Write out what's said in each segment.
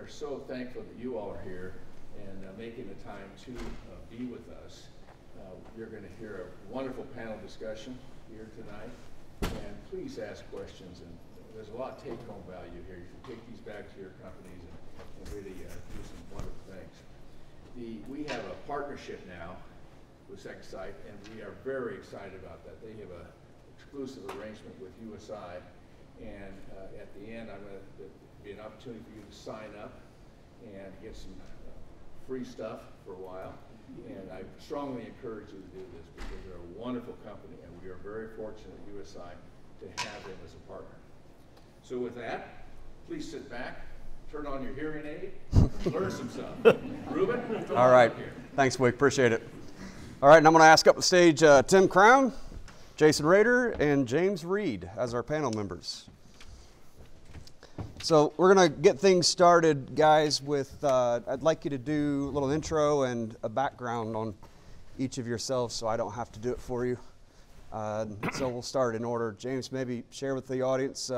are so thankful that you all are here and making the time to be with us. You're going to hear a wonderful panel discussion here tonight, and please ask questions. And there's a lot of take-home value here. You can take these back to your companies and really do some wonderful things. We have a partnership now with Second Sight, and we are very excited about that. They have an exclusive arrangement with USI, and at the end, I'm going to be an opportunity for you to sign up and get some free stuff for a while. And I strongly encourage you to do this because they're a wonderful company, and we are very fortunate at USI to have them as a partner. So with that, please sit back, turn on your hearing aid, learn some stuff. Reuben, come All on right. up here. Thanks, Wick. Appreciate it. All right, and I'm going to ask up the stage Tim Crown, Jason Rader, and James Reed as our panel members. So we're going to get things started, guys, with I'd like you to do a little intro and a background on each of yourselves so I don't have to do it for you. So we'll start in order. James, maybe share with the audience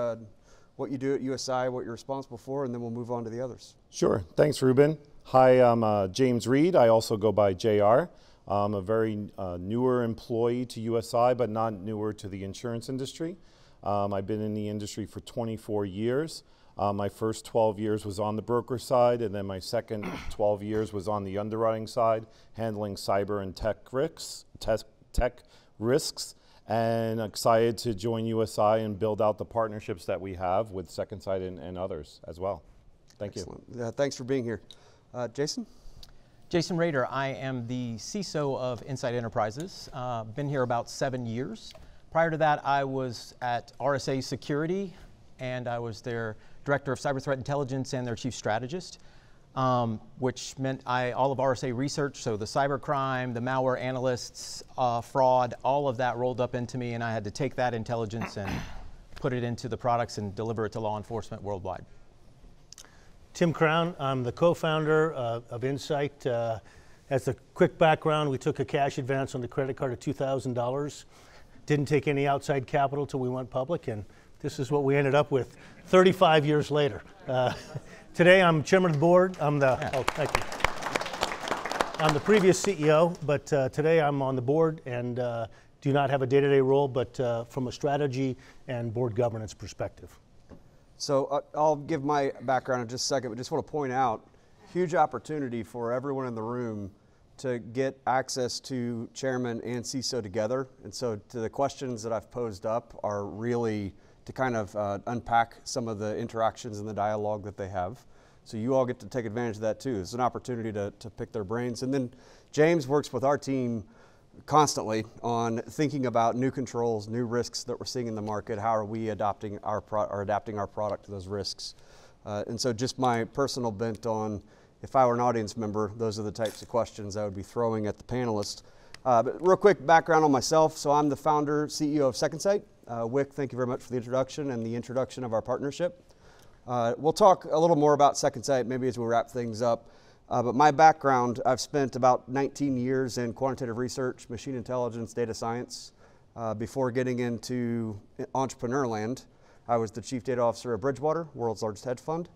what you do at USI, what you're responsible for, and then we'll move on to the others. Sure. Thanks, Reuben. Hi, I'm James Reed. I also go by JR. I'm a very newer employee to USI, but not newer to the insurance industry. I've been in the industry for 24 years. My first 12 years was on the broker side, and then my second 12 years was on the underwriting side, handling cyber and tech risks. And excited to join USI and build out the partnerships that we have with Second Sight and others as well. Thank Excellent. you. Thanks for being here. Jason? Jason Rader. I am the CISO of Insight Enterprises. Been here about 7 years. Prior to that, I was at RSA Security, and I was their Director of Cyber Threat Intelligence and their Chief Strategist, which meant all of RSA research, so the cybercrime, the malware analysts, fraud, all of that rolled up into me, and I had to take that intelligence and put it into the products and deliver it to law enforcement worldwide. Tim Crown, I'm the co-founder of Insight. As a quick background, we took a cash advance on the credit card of $2,000. Didn't take any outside capital till we went public, and this is what we ended up with 35 years later. Today I'm chairman of the board. I'm the, thank you. I'm the previous CEO, but today I'm on the board and do not have a day-to-day role, but from a strategy and board governance perspective. So I'll give my background in just a second, but just want to point out, huge opportunity for everyone in the room to get access to chairman and CISO together. And so to the questions that I've posed up are really to kind of unpack some of the interactions and the dialogue that they have. So you all get to take advantage of that too. It's an opportunity to pick their brains. And then James works with our team constantly on thinking about new controls, new risks that we're seeing in the market. How are we adapting our product to those risks? And so just my personal bent on, if I were an audience member, those are the types of questions I would be throwing at the panelists. But real quick background on myself. So I'm the founder, CEO of Second Sight. Wick, thank you very much for the introduction and the introduction of our partnership. We'll talk a little more about Second Sight maybe as we wrap things up. But my background, I've spent about 19 years in quantitative research, machine intelligence, data science. Before getting into entrepreneur land, I was the chief data officer at Bridgewater, world's largest hedge fund.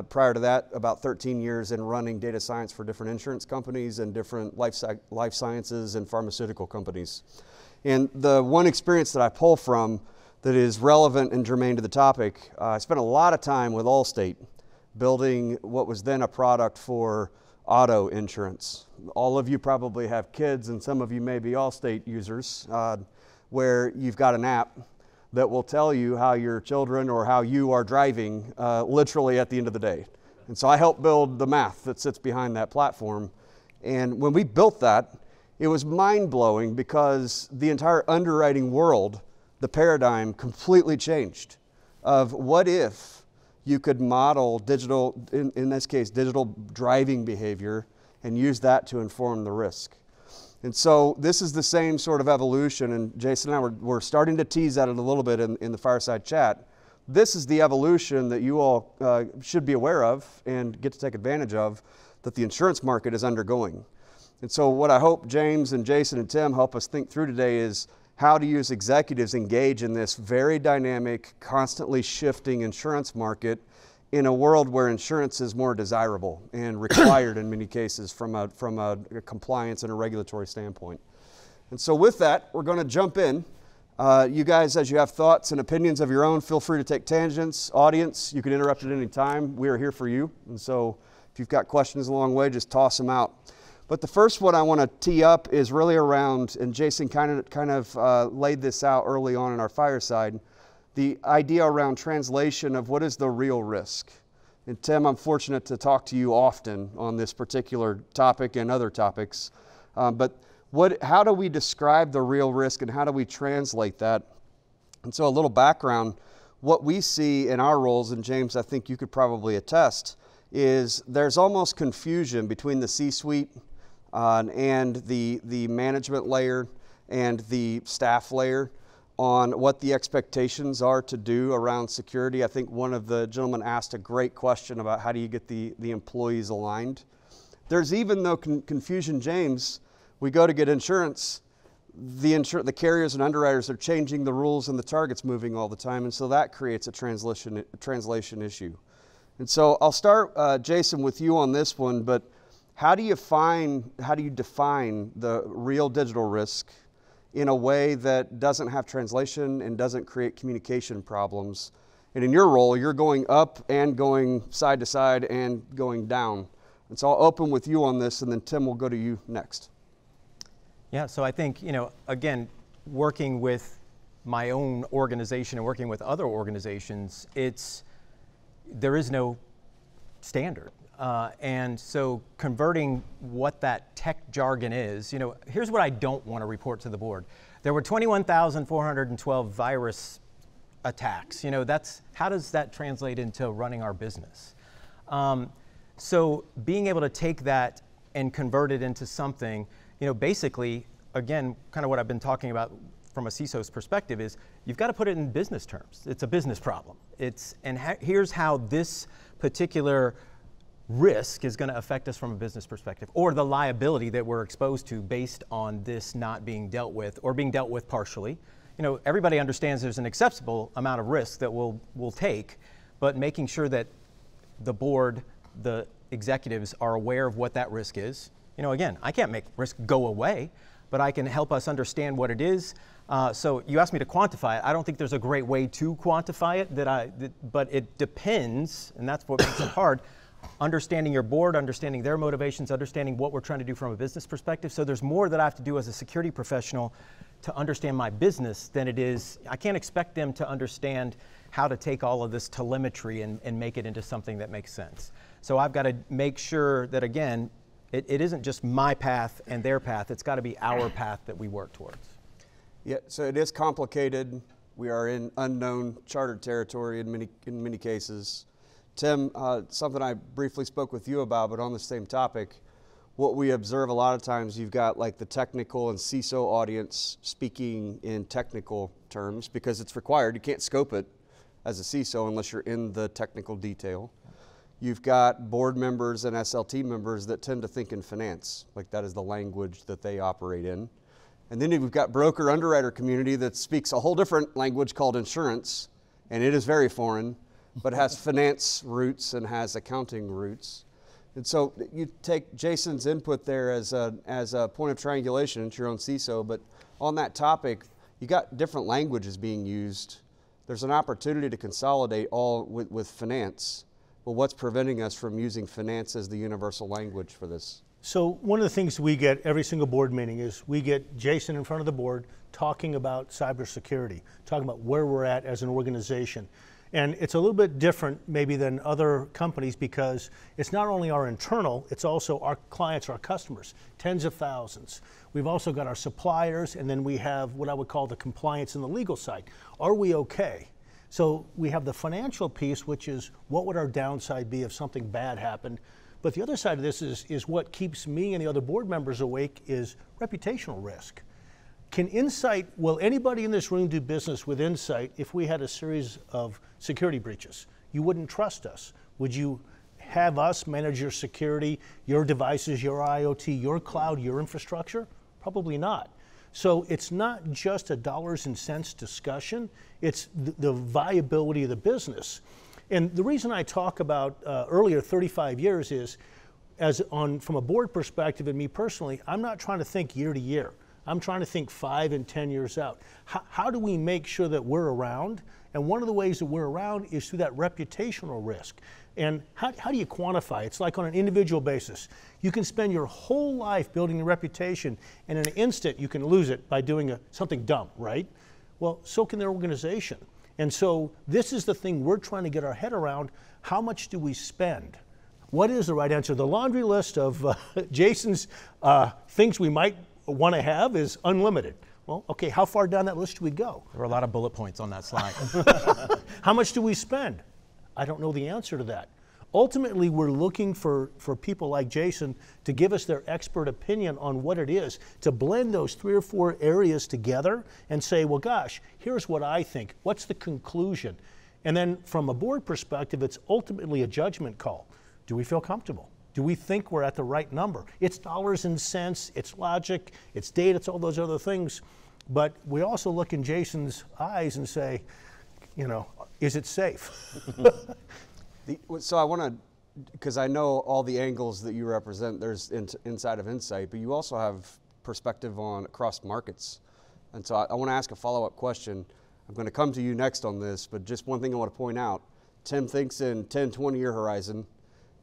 Prior to that, about 13 years in running data science for different insurance companies and different life sciences and pharmaceutical companies. And the one experience that I pull from that is relevant and germane to the topic, I spent a lot of time with Allstate building what was then a product for auto insurance. All of you probably have kids, and some of you may be Allstate users, where you've got an app that will tell you how your children or how you are driving literally at the end of the day. And so I helped build the math that sits behind that platform. And when we built that, it was mind-blowing because the entire underwriting world, the paradigm completely changed of what if you could model digital, in this case, digital driving behavior and use that to inform the risk. And so this is the same sort of evolution, and Jason and I we're starting to tease at it a little bit in the fireside chat. This is the evolution that you all should be aware of and get to take advantage of that the insurance market is undergoing. And so what I hope James and Jason and Tim help us think through today is how to use executives engage in this very dynamic, constantly shifting insurance market in a world where insurance is more desirable and required in many cases from a compliance and a regulatory standpoint. And so with that, we're going to jump in. You guys, as you have thoughts and opinions of your own, feel free to take tangents. Audience, you can interrupt at any time. We are here for you. And so if you've got questions along the way, just toss them out. But the first one I want to tee up is really around, and Jason kind of laid this out early on in our fireside, the idea around translation of what is the real risk. And Tim, I'm fortunate to talk to you often on this particular topic and other topics. But how do we describe the real risk and how do we translate that? And so a little background, what we see in our roles, and James, I think you could probably attest, is there's almost confusion between the C-suite and the management layer and the staff layer on what the expectations are to do around security. I think one of the gentlemen asked a great question about how do you get the employees aligned. There's even though confusion, James, we go to get insurance, the carriers and underwriters are changing the rules and the target's moving all the time, and so that creates a translation issue. And so I'll start, Jason, with you on this one, but how do you define the real digital risk in a way that doesn't have translation and doesn't create communication problems? And in your role, you're going up and going side to side and going down. And so I'll open with you on this, and then Tim will go to you next. Yeah, so I think, again, working with my own organization and working with other organizations, there is no standard. And so converting what that tech jargon is, here's what I don't want to report to the board. There were 21,412 virus attacks. How does that translate into running our business? So being able to take that and convert it into something, basically, again, kind of what I've been talking about from a CISO's perspective is you've got to put it in business terms. It's a business problem. Here's how this particular risk is going to affect us from a business perspective, or the liability that we're exposed to based on this not being dealt with or being dealt with partially. Everybody understands there's an acceptable amount of risk that we'll take, but making sure that the board, the executives are aware of what that risk is. Again, I can't make risk go away, but I can help us understand what it is. So you asked me to quantify it. I don't think there's a great way to quantify it, but it depends, and that's what makes it hard. Understanding your board, understanding their motivations, understanding what we're trying to do from a business perspective. So there's more that I have to do as a security professional to understand my business than it is. I can't expect them to understand how to take all of this telemetry and make it into something that makes sense. So I've got to make sure that, again, it isn't just my path and their path. It's got to be our path that we work towards. Yeah, so it is complicated. We are in unknown chartered territory in many cases. Tim, something I briefly spoke with you about, but on the same topic, what we observe a lot of times, you've got like the technical and CISO audience speaking in technical terms because it's required. You can't scope it as a CISO unless you're in the technical detail. You've got board members and SLT members that tend to think in finance, like that is the language that they operate in. And then you've got broker underwriter community that speaks a whole different language called insurance, and it is very foreign, but has finance roots and has accounting roots. And so you take Jason's input there as a point of triangulation into your own CISO, but on that topic, you got different languages being used. There's an opportunity to consolidate all with finance. Well, what's preventing us from using finance as the universal language for this? So one of the things we get every single board meeting is we get Jason in front of the board talking about cybersecurity, talking about where we're at as an organization. And it's a little bit different maybe than other companies because it's not only our internal, it's also our clients, our customers, tens of thousands. We've also got our suppliers, and then we have what I would call the compliance and the legal side. Are we okay? So we have the financial piece, which is what would our downside be if something bad happened? But the other side of this is what keeps me and the other board members awake is reputational risk. Will anybody in this room do business with Insight if we had a series of security breaches? You wouldn't trust us. Would you have us manage your security, your devices, your IoT, your cloud, your infrastructure? Probably not. So it's not just a dollars and cents discussion, it's the viability of the business. And the reason I talk about earlier 35 years is, from a board perspective and me personally, I'm not trying to think year to year. I'm trying to think 5 and 10 years out. How do we make sure that we're around? And one of the ways that we're around is through that reputational risk. And how do you quantify? It's like on an individual basis. You can spend your whole life building a reputation, and in an instant you can lose it by doing something dumb, right? Well, so can their organization. And so this is the thing we're trying to get our head around. How much do we spend? What is the right answer? The laundry list of Jason's things we might want to have is unlimited. Well, okay, how far down that list do we go? There were a lot of bullet points on that slide. How much do we spend? I don't know the answer to that. Ultimately, we're looking for people like Jason to give us their expert opinion on what it is, to blend those 3 or 4 areas together and say, well, gosh, here's what I think. What's the conclusion? And then from a board perspective, it's ultimately a judgment call. Do we feel comfortable? Do we think we're at the right number? It's dollars and cents, it's logic, it's data, it's all those other things. But we also look in Jason's eyes and say, you know, is it safe? So I want to, because I know all the angles that you represent, there's inside of Insight, but you also have perspective on across markets. And so I want to ask a follow-up question. I'm going to come to you next on this, but just one thing I want to point out. Tim thinks in 10, 20-year horizon.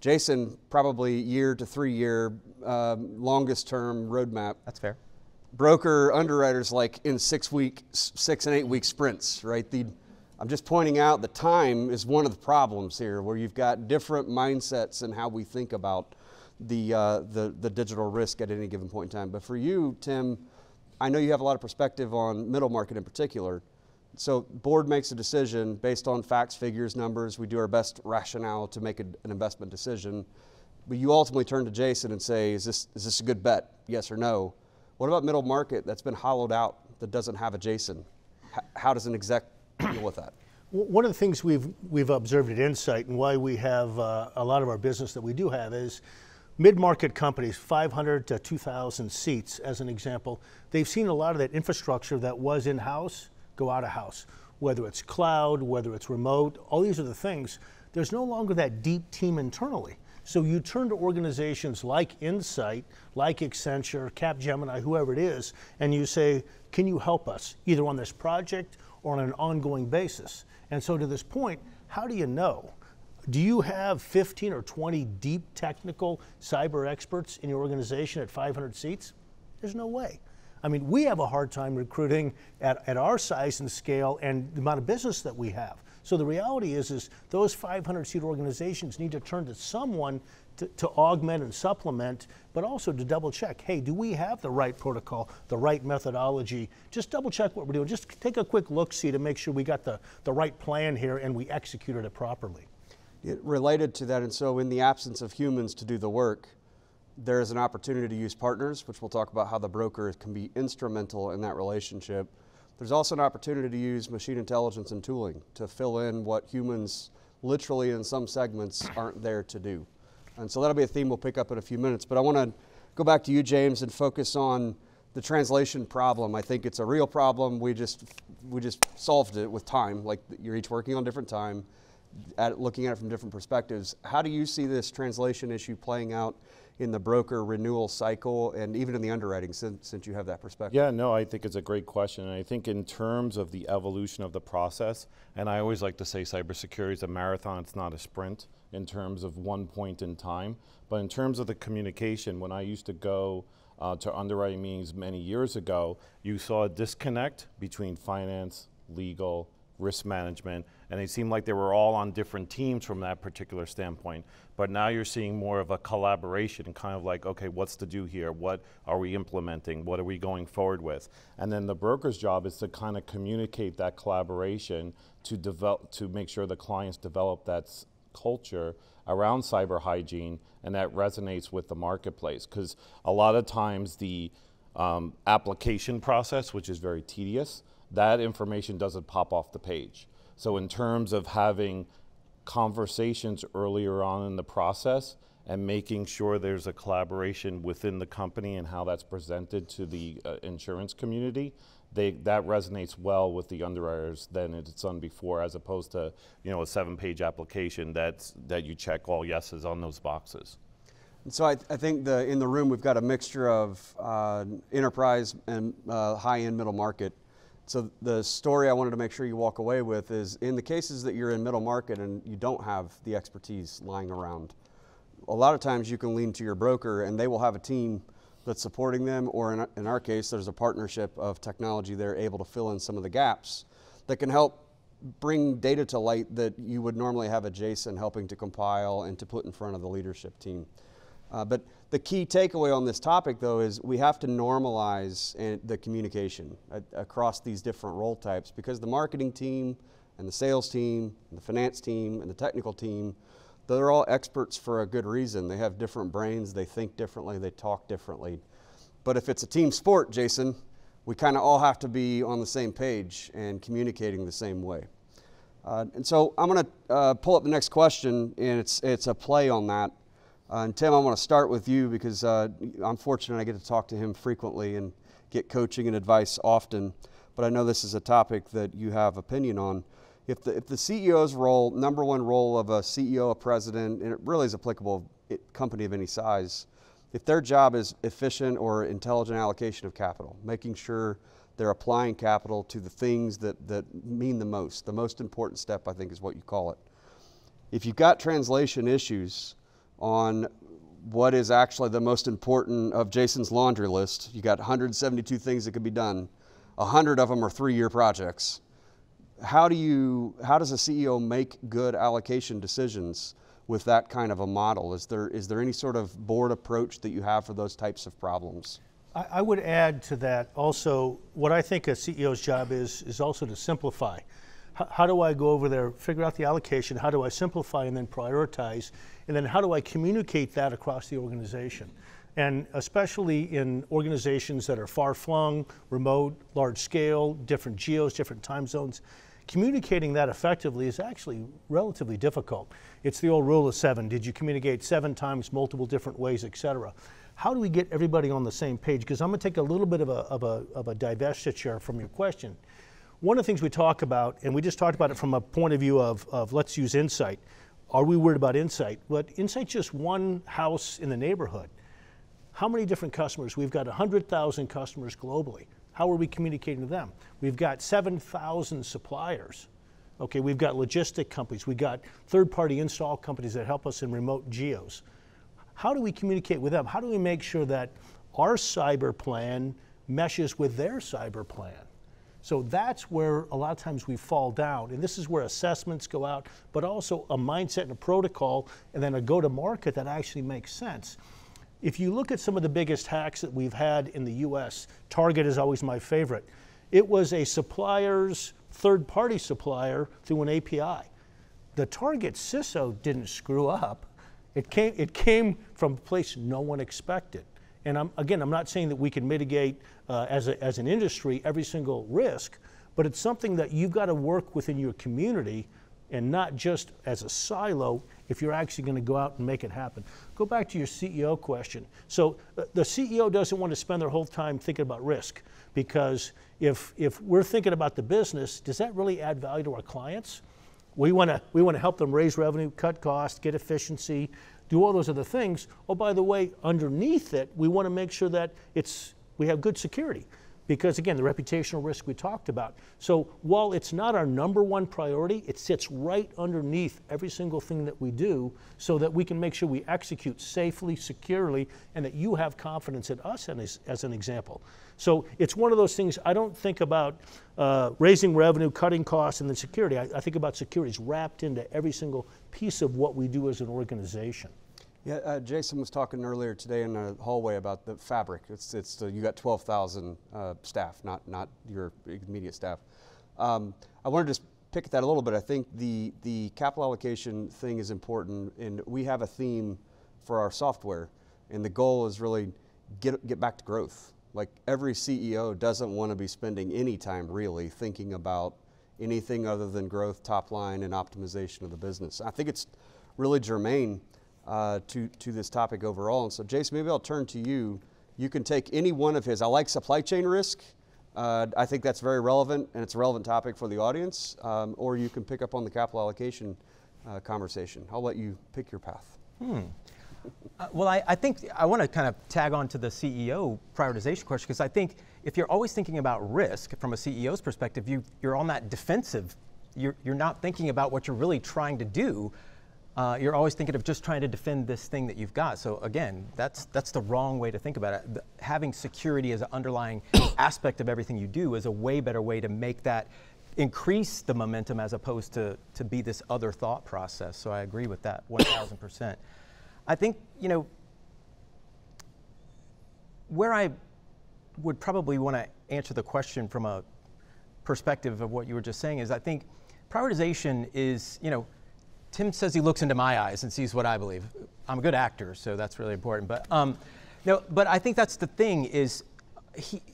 Jason, probably year to 3 year, longest term roadmap. That's fair. Broker underwriters like in 6 and 8 week sprints, right? I'm just pointing out the time is one of the problems here, where you've got different mindsets in how we think about the digital risk at any given point in time. But for you, Tim, I know you have a lot of perspective on middle market in particular. So board makes a decision based on facts, figures, numbers. We do our best rationale to make an investment decision. But you ultimately turn to Jason and say, is this a good bet? Yes or no? What about middle market that's been hollowed out, that doesn't have a Jason? How does an exec deal with that? One of the things we've observed at Insight, and why we have a lot of our business that we do have, is mid-market companies, 500 to 2,000 seats as an example. They've seen a lot of that infrastructure that was in-house go out of house, whether it's cloud, whether it's remote, all these are the things. There's no longer that deep team internally. So you turn to organizations like Insight, like Accenture, Capgemini, whoever it is, and you say, can you help us, either on this project or on an ongoing basis? And so to this point, how do you know? Do you have 15 or 20 deep technical cyber experts in your organization at 500 seats? There's no way. I mean, we have a hard time recruiting at our size and scale and the amount of business that we have. So the reality is those 500-seat organizations need to turn to someone to augment and supplement, but also to double check, hey, do we have the right protocol, the right methodology? Just double check what we're doing. Just take a quick look-see to make sure we got the right plan here and we executed it properly. Related to that, and so in the absence of humans to do the work, there is an opportunity to use partners, which we'll talk about how the broker can be instrumental in that relationship. There's also an opportunity to use machine intelligence and tooling to fill in what humans literally in some segments aren't there to do. And so that'll be a theme we'll pick up in a few minutes. But I want to go back to you, James, and focus on the translation problem. I think it's a real problem. We just solved it with time. Like, you're each working on different time, looking at it from different perspectives. How do you see this translation issue playing out in the broker renewal cycle and even in the underwriting, since you have that perspective? Yeah, no, I think it's a great question. And I think in terms of the evolution of the process, and I always like to say cybersecurity is a marathon, it's not a sprint in terms of one point in time. But in terms of the communication, when I used to go to underwriting meetings many years ago, you saw a disconnect between finance, legal, risk management, and they seemed like they were all on different teams from that particular standpoint. But now you're seeing more of a collaboration, kind of like, okay, what's to do here? What are we implementing? What are we going forward with? And then the broker's job is to kind of communicate that collaboration to make sure the clients develop that culture around cyber hygiene, and that resonates with the marketplace. Because a lot of times the application process, which is very tedious, that information doesn't pop off the page. So in terms of having conversations earlier on in the process and making sure there's a collaboration within the company and how that's presented to the insurance community, that resonates well with the underwriters than it's done before, as opposed to, you know, a 7-page application that you check all yeses on those boxes. And so I think in the room we've got a mixture of enterprise and high-end middle market. So the story I wanted to make sure you walk away with is, in the cases that you're in middle market and you don't have the expertise lying around, a lot of times you can lean to your broker and they will have a team that's supporting them, or in our case, there's a partnership of technology they're able to fill in some of the gaps that can help bring data to light that you would normally have a Jason helping to compile and to put in front of the leadership team. But the key takeaway on this topic, though, is we have to normalize the communication across these different role types, because the marketing team and the sales team and the finance team and the technical team, they're all experts for a good reason. They have different brains, they think differently, they talk differently. But if it's a team sport, Jason, we kind of all have to be on the same page and communicating the same way. And so I'm going to pull up the next question, and it's a play on that. And Tim, I want to start with you because I'm fortunate I get to talk to him frequently and get coaching and advice often, but I know this is a topic that you have opinion on. If the CEO's role, number one role of a CEO, a president, and it really is applicable to a company of any size, if their job is efficient or intelligent allocation of capital, making sure they're applying capital to the things that mean the most important step, I think, is what you call it. If you've got translation issues on what is actually the most important of Jason's laundry list, you got 172 things that could be done, 100 of them are 3-year projects. How does a CEO make good allocation decisions with that kind of a model? Is there any sort of board approach that you have for those types of problems? I would add to that also, what I think a CEO's job is also to simplify. How do I go over there, figure out the allocation, how do I simplify and then prioritize, and then how do I communicate that across the organization? And especially in organizations that are far-flung, remote, large scale, different geos, different time zones, communicating that effectively is actually relatively difficult. It's the old rule of 7. Did you communicate 7 times, multiple different ways, et cetera? How do we get everybody on the same page? Because I'm going to take a little bit of a divestiture from your question. One of the things we talk about, and we just talked about it from a point of view of let's use Insight. Are we worried about Insight? But Insight's just one house in the neighborhood. How many different customers? We've got 100,000 customers globally. How are we communicating to them? We've got 7,000 suppliers. Okay, we've got logistic companies. We've got third-party install companies that help us in remote geos. How do we communicate with them? How do we make sure that our cyber plan meshes with their cyber plan? So that's where a lot of times we fall down, and this is where assessments go out, but also a mindset and a protocol, and then a go-to-market that actually makes sense. If you look at some of the biggest hacks that we've had in the US, Target is always my favorite. It was a supplier's third-party supplier through an API. The Target CISO didn't screw up. It came from a place no one expected. And I'm not saying that we can mitigate as an industry every single risk, but it's something that you've got to work within your community and not just as a silo if you're actually going to go out and make it happen. Go back to your CEO question. So the CEO doesn't want to spend their whole time thinking about risk, because if we're thinking about the business, does that really add value to our clients? We want to help them raise revenue, cut costs, get efficiency, do all those other things. Oh, by the way, underneath it, we want to make sure that we have good security. Because again, the reputational risk we talked about. So while it's not our number one priority, it sits right underneath every single thing that we do, so that we can make sure we execute safely, securely, and that you have confidence in us as an example. So it's one of those things. I don't think about raising revenue, cutting costs, and then security. I think about security is wrapped into every single piece of what we do as an organization. Yeah, Jason was talking earlier today in the hallway about the fabric. You got 12,000 staff, not your immediate staff. I wanted to just pick at that a little bit. I think the capital allocation thing is important, and we have a theme for our software, and the goal is really get back to growth. Like, every CEO doesn't want to be spending any time really thinking about anything other than growth, top line, and optimization of the business. I think it's really germane to this topic overall. And so, Jason, maybe I'll turn to you. You can take any one of his. I like supply chain risk. I think that's very relevant, and it's a relevant topic for the audience, or you can pick up on the capital allocation conversation. I'll let you pick your path. Well, I think I want to kind of tag on to the CEO prioritization question, because I think if you're always thinking about risk from a CEO's perspective, you're on that defensive. You're not thinking about what you're really trying to do. You're always thinking of just trying to defend this thing that you've got. So again, that's the wrong way to think about it. Having security as an underlying aspect of everything you do is a way better way to make that increase the momentum as opposed to be this other thought process. So I agree with that 1,000%. I think, you know, where I would probably want to answer the question from a perspective of what you were just saying is, I think prioritization is, you know, Tim says he looks into my eyes and sees what I believe. I'm a good actor, so that's really important. But no, but I think that's the thing is,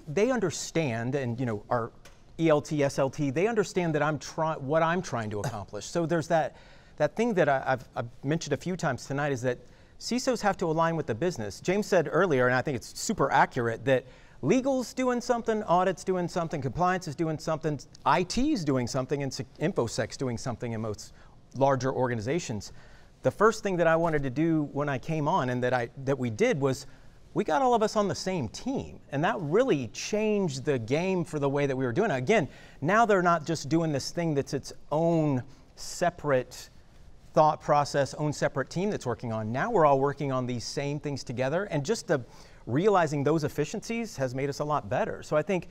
they understand, and you know, our ELT, SLT, they understand that what I'm trying to accomplish. So there's that thing that I've mentioned a few times tonight, is that CISOs have to align with the business. James said earlier, and I think it's super accurate, that legal's doing something, audit's doing something, compliance is doing something, IT's doing something, and InfoSec's doing something in most larger organizations. The first thing that I wanted to do when I came on, and that we did, was we got all of us on the same team. And that really changed the game for the way that we were doing it. Again, now they're not just doing this thing that's its own separate thought process, own separate team that's working on. Now we're all working on these same things together, and just realizing those efficiencies has made us a lot better. So I think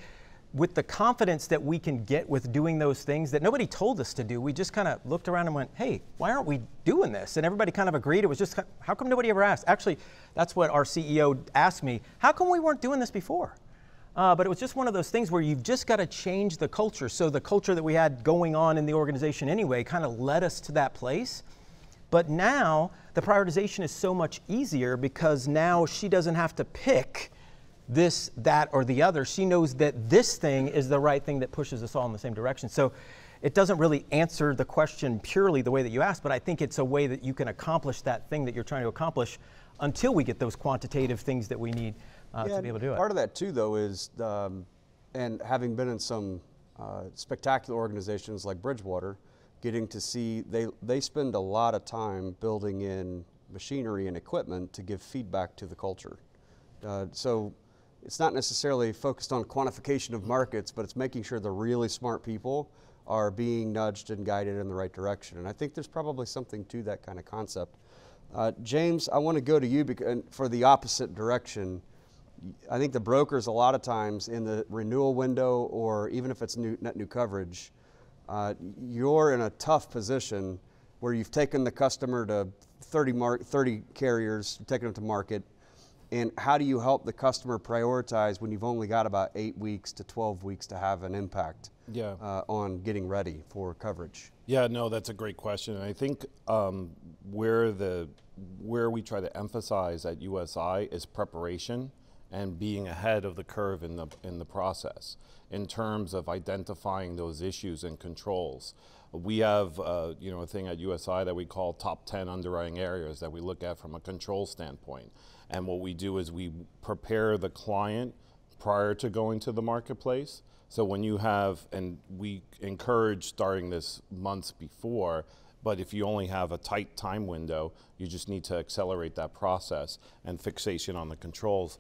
with the confidence that we can get with doing those things that nobody told us to do, we just kind of looked around and went, hey, why aren't we doing this? And everybody kind of agreed. It was just, how come nobody ever asked? Actually, that's what our CEO asked me. How come we weren't doing this before? But it was just one of those things where you've just got to change the culture. So the culture that we had going on in the organization anyway kind of led us to that place. But now the prioritization is so much easier, because now she doesn't have to pick this, that, or the other. She knows that this thing is the right thing that pushes us all in the same direction. So it doesn't really answer the question purely the way that you asked, but I think it's a way that you can accomplish that thing that you're trying to accomplish until we get those quantitative things that we need to be able to do it. Part of that too, though, is, and having been in some spectacular organizations like Bridgewater, getting to see, they spend a lot of time building in machinery and equipment to give feedback to the culture. So it's not necessarily focused on quantification of markets, but it's making sure the really smart people are being nudged and guided in the right direction. And I think there's probably something to that kind of concept. James, I want to go to you for the opposite direction. I think the brokers, a lot of times in the renewal window, or even if it's net new coverage, you're in a tough position where you've taken the customer to 30 carriers, taken them to market. And how do you help the customer prioritize when you've only got about 8 weeks to 12 weeks to have an impact on getting ready for coverage? Yeah, no, that's a great question. And I think where we try to emphasize at USI is preparation and being ahead of the curve in the process in terms of identifying those issues and controls. We have a thing at USI that we call top 10 underwriting areas that we look at from a control standpoint. And what we do is we prepare the client prior to going to the marketplace. So when you have, and we encourage starting this months before, but if you only have a tight time window, you just need to accelerate that process and fixation on the controls.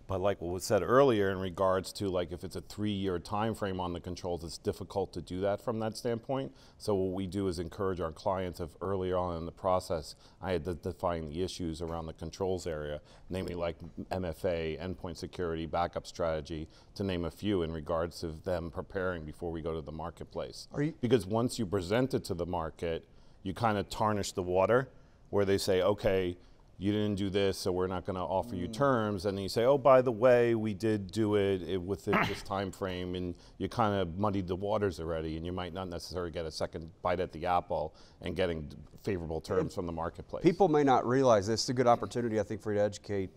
But like what was said earlier in regards to, like, if it's a 3-year time frame on the controls, it's difficult to do that from that standpoint. So what we do is encourage our clients, if earlier on in the process I had to define the issues around the controls area, namely like MFA, endpoint security, backup strategy, to name a few, in regards to them preparing before we go to the marketplace. Because once you present it to the market, you kind of tarnish the water, where they say, okay, you didn't do this, so we're not going to offer you terms. And then you say, oh, by the way, we did do it within this time frame, and you kind of muddied the waters already, and you might not necessarily get a second bite at the apple and getting favorable terms from the marketplace. People may not realize this. It's a good opportunity, I think, for you to educate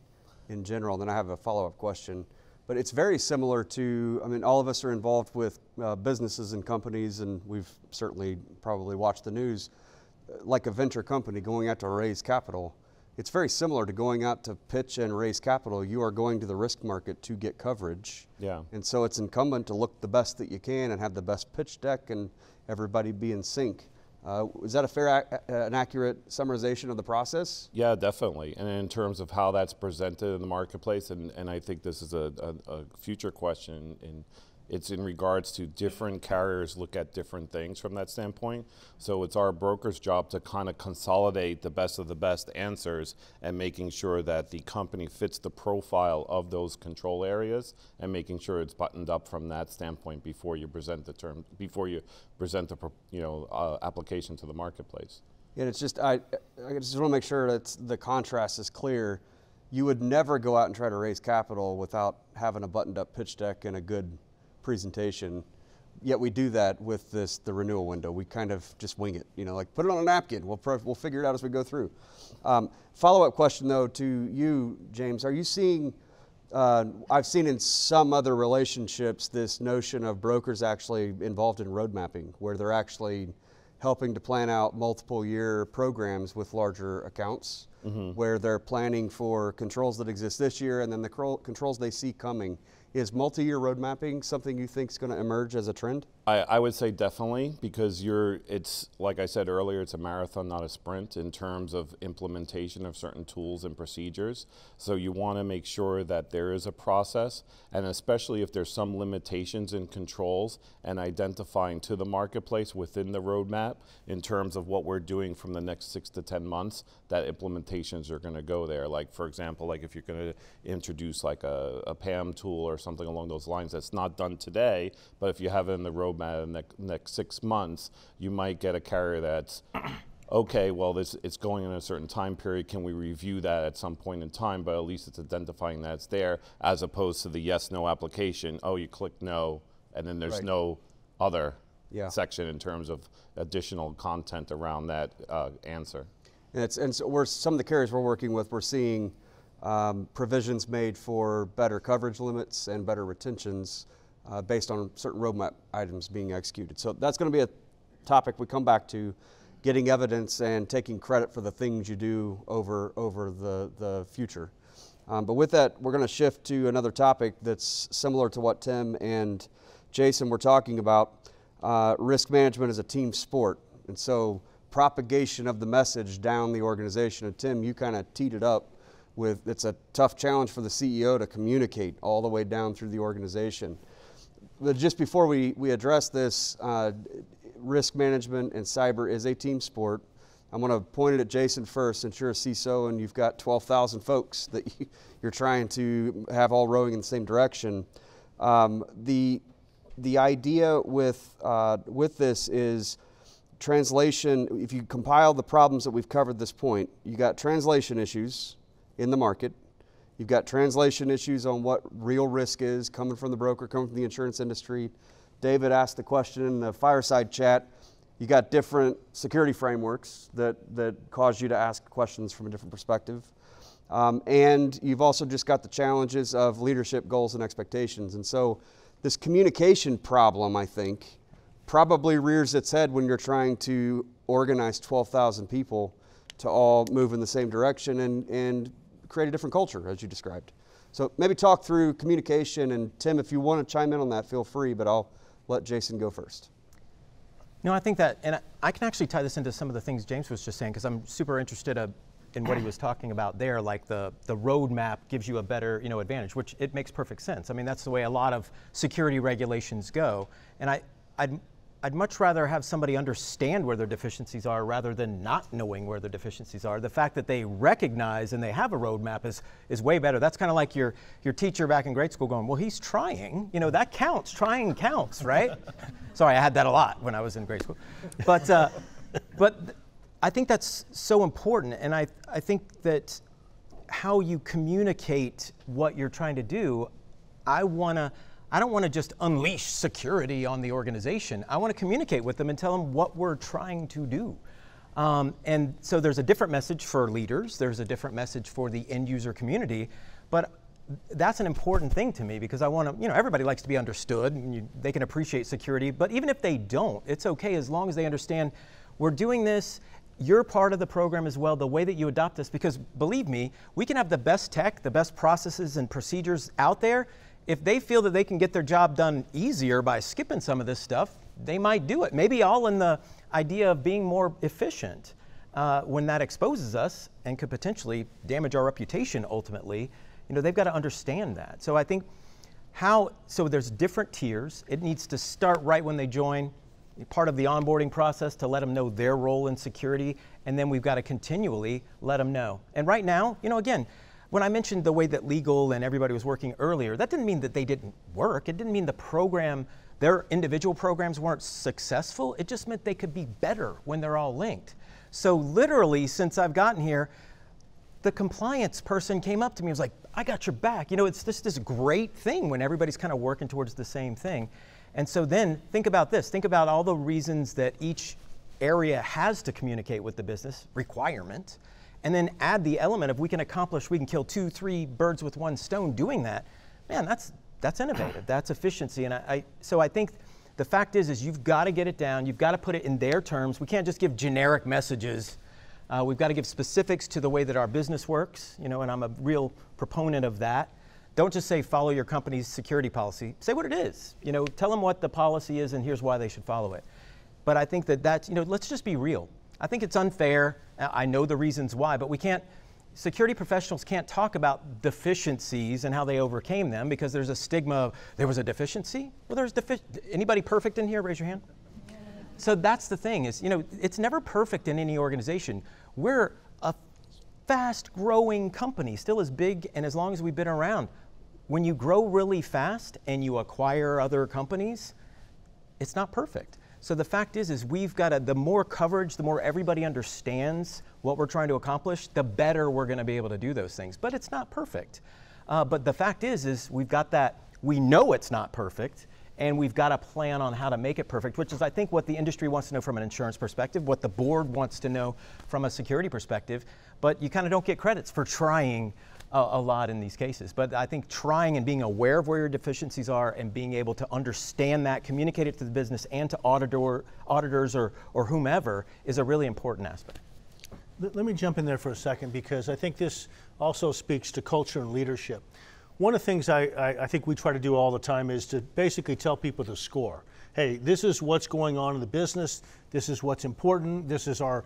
in general. Then I have a follow-up question. But it's very similar to, I mean, all of us are involved with businesses and companies, and we've certainly probably watched the news, like a venture company going out to raise capital. it's very similar to going out to pitch and raise capital. You are going to the risk market to get coverage. Yeah. And so it's incumbent to look the best that you can and have the best pitch deck and everybody be in sync. Is that a fair, an accurate summarization of the process? Yeah, definitely. And in terms of how that's presented in the marketplace, and I think this is a future question, and it's in regards to different carriers look at different things from that standpoint. So it's our broker's job to kind of consolidate the best of the best answers and making sure that the company fits the profile of those control areas and making sure it's buttoned up from that standpoint before you present the term, before you present the application to the marketplace. And it's just, I just want to make sure that the contrast is clear. You would never go out and try to raise capital without having a buttoned up pitch deck and a good presentation, yet we do that with the renewal window. We kind of just wing it, like put it on a napkin. We'll figure it out as we go through. Follow-up question though to you, James. Are you seeing, I've seen in some other relationships this notion of brokers actually involved in road mapping, where they're actually helping to plan out multiple year programs with larger accounts, where they're planning for controls that exist this year and then the controls they see coming. Is multi-year road mapping something you think is going to emerge as a trend? I would say definitely, because it's like I said earlier, it's a marathon, not a sprint in terms of implementation of certain tools and procedures. So you want to make sure that there is a process, and especially if there's some limitations in controls and identifying to the marketplace within the roadmap in terms of what we're doing from the next 6 to 10 months, that implementations are going to go there. Like for example, like if you're going to introduce like a PAM tool or something along those lines that's not done today, but if you have it in the roadmap in the next 6 months, you might get a carrier that's, okay, well, it's going in a certain time period. Can we review that at some point in time? But at least it's identifying that it's there, as opposed to the yes, no application. Oh, you click no, and then there's no other section in terms of additional content around that answer. And so some of the carriers we're working with, we're seeing provisions made for better coverage limits and better retentions based on certain roadmap items being executed. So that's going to be a topic we come back to, getting evidence and taking credit for the things you do over the future. But with that, we're going to shift to another topic that's similar to what Tim and Jason were talking about. Risk management is a team sport, and so propagation of the message down the organization. And Tim, you kind of teed it up with, it's a tough challenge for the CEO to communicate all the way down through the organization. But just before we address this, risk management and cyber is a team sport. I'm going to point it at Jason first, since you're a CISO and you've got 12,000 folks that you're trying to have all rowing in the same direction. The idea with this is translation. If you compile the problems that we've covered at this point, you got translation issues in the market. You've got translation issues on what real risk is coming from the broker, coming from the insurance industry. David asked the question in the fireside chat. You got different security frameworks that cause you to ask questions from a different perspective. And you've also just got the challenges of leadership goals and expectations. And so this communication problem, I think, probably rears its head when you're trying to organize 12,000 people to all move in the same direction and create a different culture, as you described. So maybe talk through communication, and Tim, if you want to chime in on that, feel free, but I'll let Jason go first. No, I think that, and I can actually tie this into some of the things James was just saying, because I'm super interested in what he was talking about there, like the roadmap gives you a better advantage, which it makes perfect sense. I mean, that's the way a lot of security regulations go. And I'd much rather have somebody understand where their deficiencies are rather than not knowing where their deficiencies are. The fact that they recognize and they have a roadmap is way better. That's kind of like your teacher back in grade school going, well, he's trying. That counts. Trying counts, right? Sorry, I had that a lot when I was in grade school. But I think that's so important. And I think that how you communicate what you're trying to do, I don't want to just unleash security on the organization. I want to communicate with them and tell them what we're trying to do. And so there's a different message for leaders. There's a different message for the end user community. But that's an important thing to me, because I want to, everybody likes to be understood, and they can appreciate security. But even if they don't, it's okay as long as they understand we're doing this you're part of the program as well, the way that you adopt this, because believe me, we can have the best tech, the best processes and procedures out there. If they feel that they can get their job done easier by skipping some of this stuff, they might do it. Maybe all in the idea of being more efficient when that exposes us and could potentially damage our reputation ultimately. You know, they've got to understand that. So I think so there's different tiers. It needs to start right when they join, part of the onboarding process to let them know their role in security, and then we've got to continually let them know. And right now, you know, again, when I mentioned the way that legal and everybody was working earlier, that didn't mean that they didn't work. It didn't mean the program, their individual programs weren't successful. It just meant they could be better when they're all linked. So literally, since I've gotten here, the compliance person came up to me and was like, I got your back. You know, it's just this great thing when everybody's kind of working towards the same thing. And so then think about this. Think about all the reasons that each area has to communicate with the business, requirement, and then add the element of we can kill 2, 3 birds with one stone doing that. Man, that's innovative. That's efficiency. And so I think the fact is you've got to get it down. You've got to put it in their terms. We can't just give generic messages. We've got to give specifics to the way that our business works, you know, and I'm a real proponent of that. Don't just say follow your company's security policy. Say what it is. You know, tell them what the policy is and here's why they should follow it. But I think that's, you know, let's just be real. I think it's unfair. I know the reasons why, but security professionals can't talk about deficiencies and how they overcame them because there's a stigma of there was a deficiency. Well, anybody perfect in here? Raise your hand. So that's the thing is, you know, it's never perfect in any organization. We're a fast-growing company, still as big and as long as we've been around. When you grow really fast and you acquire other companies, it's not perfect. So the fact is we've got the more coverage, the more everybody understands what we're trying to accomplish, the better we're going to be able to do those things. But it's not perfect. But the fact is we've got that, we know it's not perfect, and we've got a plan on how to make it perfect, which is, I think, what the industry wants to know from an insurance perspective, what the board wants to know from a security perspective. But you kind of don't get credits for trying a lot in these cases. But I think trying and being aware of where your deficiencies are and being able to understand that, communicate it to the business and to auditors or whomever is a really important aspect. Let me jump in there for a second because I think this also speaks to culture and leadership. One of the things I think we try to do all the time is to basically tell people to score. Hey, this is what's going on in the business. This is what's important. This is our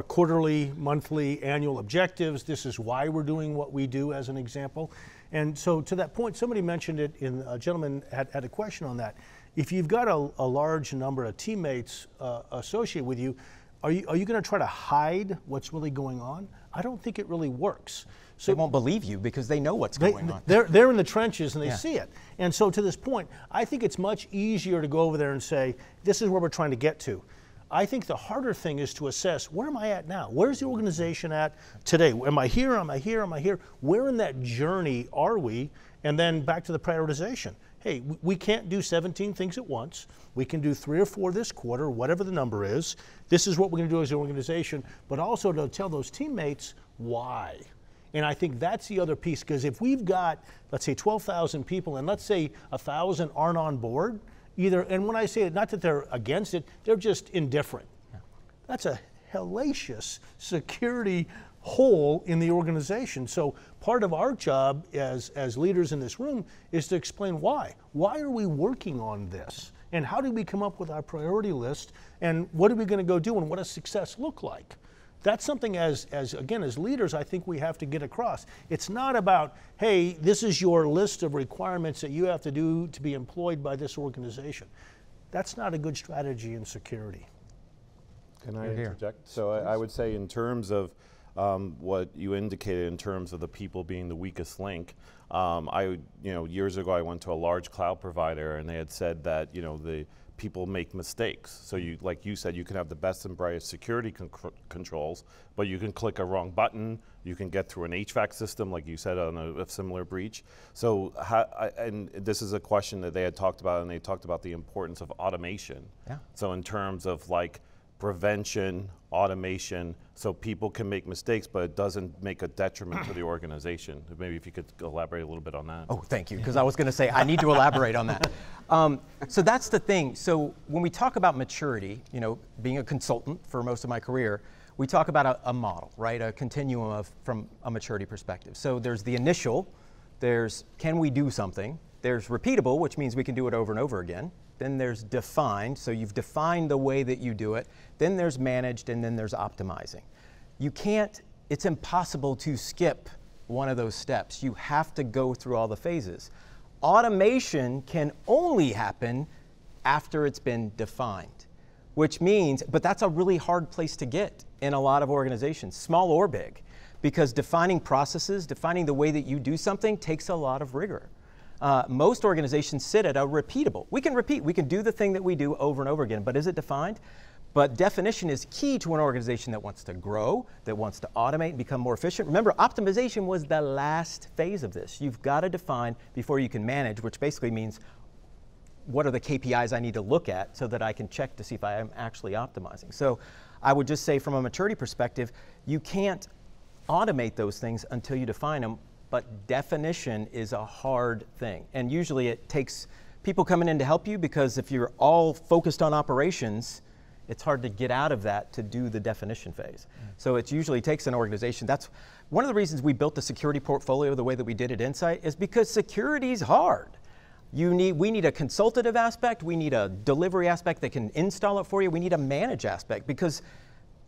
quarterly, monthly, annual objectives. This is why we're doing what we do, as an example. And so to that point, somebody mentioned it, a gentleman had a question on that. If you've got a large number of teammates associated with you, are you going to try to hide what's really going on? I don't think it really works. So they won't believe you because they know what's going on. They're in the trenches and they see it. And so to this point, I think it's much easier to go over there and say, this is where we're trying to get to. I think the harder thing is to assess, where am I at now? Where's the organization at today? Am I here? Am I here? Am I here? Where in that journey are we? And then back to the prioritization. Hey, we can't do 17 things at once. We can do 3 or 4 this quarter, whatever the number is. This is what we're going to do as an organization, but also to tell those teammates why. And I think that's the other piece, because if we've got, let's say, 12,000 people, and let's say 1,000 aren't on board, and when I say it, not that they're against it, they're just indifferent. Yeah. That's a hellacious security hole in the organization. So part of our job as leaders in this room is to explain why. Why are we working on this? And how do we come up with our priority list? And what are we going to go do? And what does success look like? That's something as leaders, I think we have to get across. It's not about, hey, this is your list of requirements that you have to do to be employed by this organization. That's not a good strategy in security. Can I interject? So I would say in terms of what you indicated in terms of the people being the weakest link, years ago I went to a large cloud provider and they had said that, the people make mistakes. So like you said, you can have the best and brightest security controls, but you can click a wrong button, you can get through an HVAC system, like you said, on a similar breach. So, and this is a question that they had talked about, and they talked about the importance of automation. Yeah. So in terms of like prevention, automation, so people can make mistakes, but it doesn't make a detriment to the organization. Maybe if you could elaborate a little bit on that. Oh, thank you, because I was going to say I need to elaborate on that. So that's the thing. So when we talk about maturity, being a consultant for most of my career, we talk about a model, right? A continuum from a maturity perspective. So there's the initial, there's can we do something? There's repeatable, which means we can do it over and over again. Then there's defined, so you've defined the way that you do it. Then there's managed, and then there's optimizing. You can't, it's impossible to skip one of those steps. You have to go through all the phases. Automation can only happen after it's been defined, which means, but that's a really hard place to get in a lot of organizations, small or big, because defining processes, defining the way that you do something takes a lot of rigor. Most organizations sit at a repeatable. We can repeat, we can do the thing that we do over and over again, but is it defined? But definition is key to an organization that wants to grow, that wants to automate and become more efficient. Remember, optimization was the last phase of this. You've got to define before you can manage, which basically means what are the KPIs I need to look at so that I can check to see if I am actually optimizing. So I would just say from a maturity perspective, you can't automate those things until you define them, but definition is a hard thing. And usually it takes people coming in to help you, because if you're all focused on operations, it's hard to get out of that to do the definition phase. So it usually takes an organization. That's one of the reasons we built the security portfolio the way that we did at Insight, is because security is hard. We need a consultative aspect, we need a delivery aspect that can install it for you, we need a manage aspect, because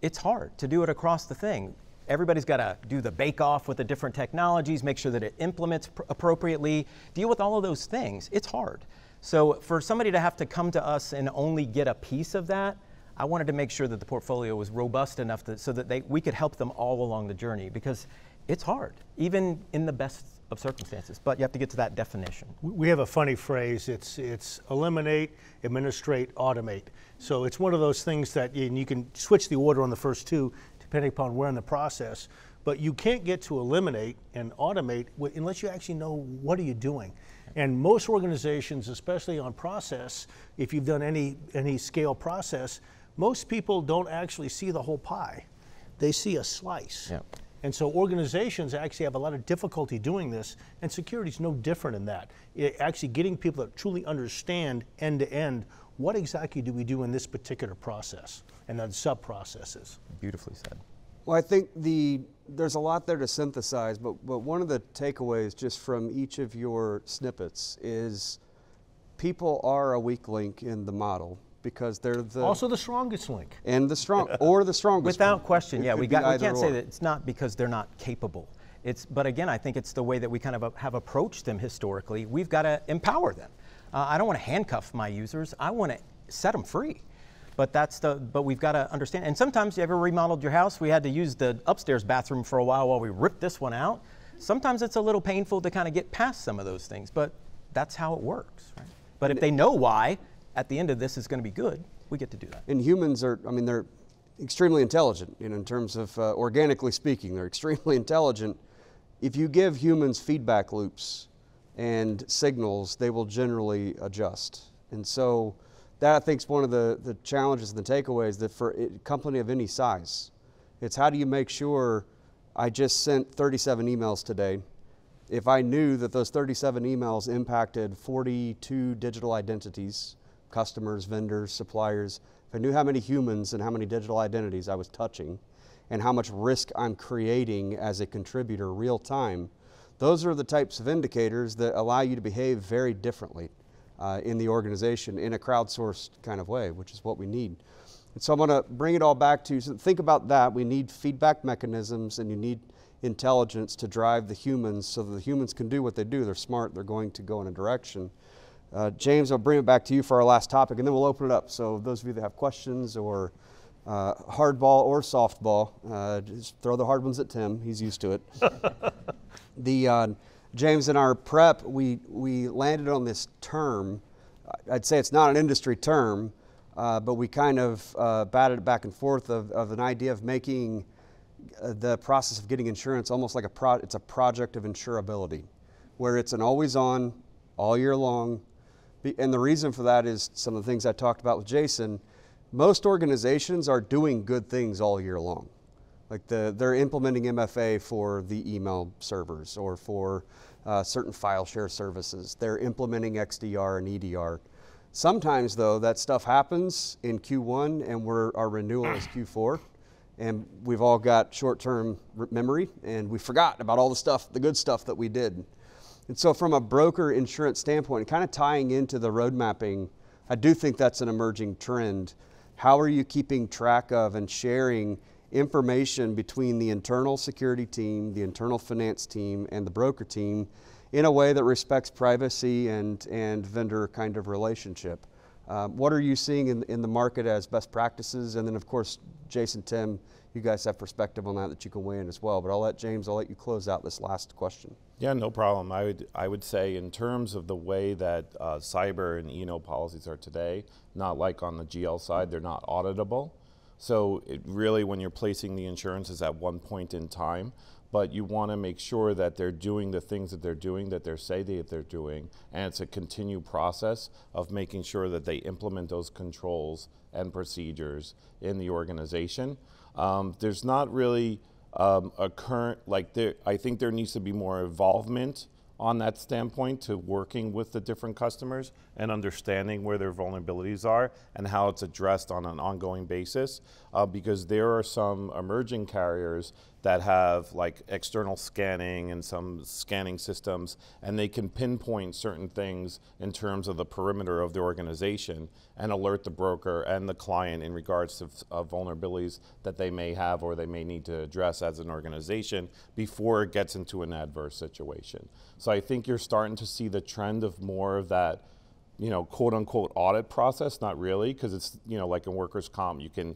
it's hard to do it across the thing. Everybody's got to do the bake-off with the different technologies, make sure that it implements appropriately, deal with all of those things. It's hard. So for somebody to have to come to us and only get a piece of that, I wanted to make sure that the portfolio was robust enough so that we could help them all along the journey, because it's hard, even in the best of circumstances, but you have to get to that definition. We have a funny phrase, it's eliminate, administrate, automate. So it's one of those things that you can switch the order on the first two, depending upon where in the process, but you can't get to eliminate and automate unless you actually know what are you doing. And most organizations, especially on process, if you've done any scale process, most people don't actually see the whole pie. They see a slice. Yep. And so organizations actually have a lot of difficulty doing this, and security is no different in that. Actually getting people that truly understand end to end, what exactly do we do in this particular process, and then sub-processes. Beautifully said. Well, I think there's a lot there to synthesize, but one of the takeaways just from each of your snippets is people are a weak link in the model, because they're also the strongest link. And the strongest. Without link. question, yeah. We can't say or. that it's not because they're not capable. But again, I think it's the way that we kind of have approached them historically. We've got to empower them. I don't want to handcuff my users. I want to set them free. But we've got to understand. And sometimes, you ever remodeled your house? We had to use the upstairs bathroom for a while we ripped this one out. Sometimes it's a little painful to kind of get past some of those things, but that's how it works, right? But if they know why, at the end of this is going to be good, we get to do that. And humans are, they're extremely intelligent, in terms of organically speaking, they're extremely intelligent. If you give humans feedback loops and signals, they will generally adjust. And so that, I think, is one of the challenges and the takeaways that for a company of any size, it's how do you make sure I just sent 37 emails today. If I knew that those 37 emails impacted 42 digital identities, customers, vendors, suppliers, if I knew how many humans and how many digital identities I was touching and how much risk I'm creating as a contributor real time, those are the types of indicators that allow you to behave very differently in the organization in a crowdsourced kind of way, which is what we need. And so I'm going to bring it all back to, so think about that. We need feedback mechanisms, and you need intelligence to drive the humans so that the humans can do what they do. They're smart, they're going to go in a direction. James, I'll bring it back to you for our last topic, and then we'll open it up. So those of you that have questions or hardball or softball, just throw the hard ones at Tim. He's used to it. James, in our prep, we landed on this term. I'd say it's not an industry term, but we kind of batted it back and forth of an idea of making the process of getting insurance almost like it's a project of insurability, where it's an always on, all year long. And the reason for that is some of the things I talked about with Jason. Most organizations are doing good things all year long. Like they're implementing MFA for the email servers or for certain file share services. They're implementing XDR and EDR. Sometimes though, that stuff happens in Q1 and our renewal is Q4. And we've all got short-term memory, and we forgot about all the stuff, the good stuff that we did. And so from a broker insurance standpoint, kind of tying into the road mapping, I do think that's an emerging trend. How are you keeping track of and sharing information between the internal security team, the internal finance team, and the broker team in a way that respects privacy and vendor kind of relationship? What are you seeing in the market as best practices? And then of course, Jason, Tim, you guys have perspective on that you can weigh in as well. But I'll let you close out this last question. Yeah, no problem. I would say in terms of the way that cyber and E&O policies are today, not like on the GL side, they're not auditable. So it really, when you're placing the insurance, is at one point in time, but you want to make sure that they're doing the things that they're doing, that they're saying that they're doing, and it's a continued process of making sure that they implement those controls and procedures in the organization. There's not really a current, I think there needs to be more involvement on that standpoint to working with the different customers and understanding where their vulnerabilities are and how it's addressed on an ongoing basis, because there are some emerging carriers that have like external scanning and some scanning systems, and they can pinpoint certain things in terms of the perimeter of the organization and alert the broker and the client in regards to vulnerabilities that they may have or they may need to address as an organization before it gets into an adverse situation. So I think you're starting to see the trend of more of that, quote unquote audit process, not really, because it's, like in workers' comp, you can,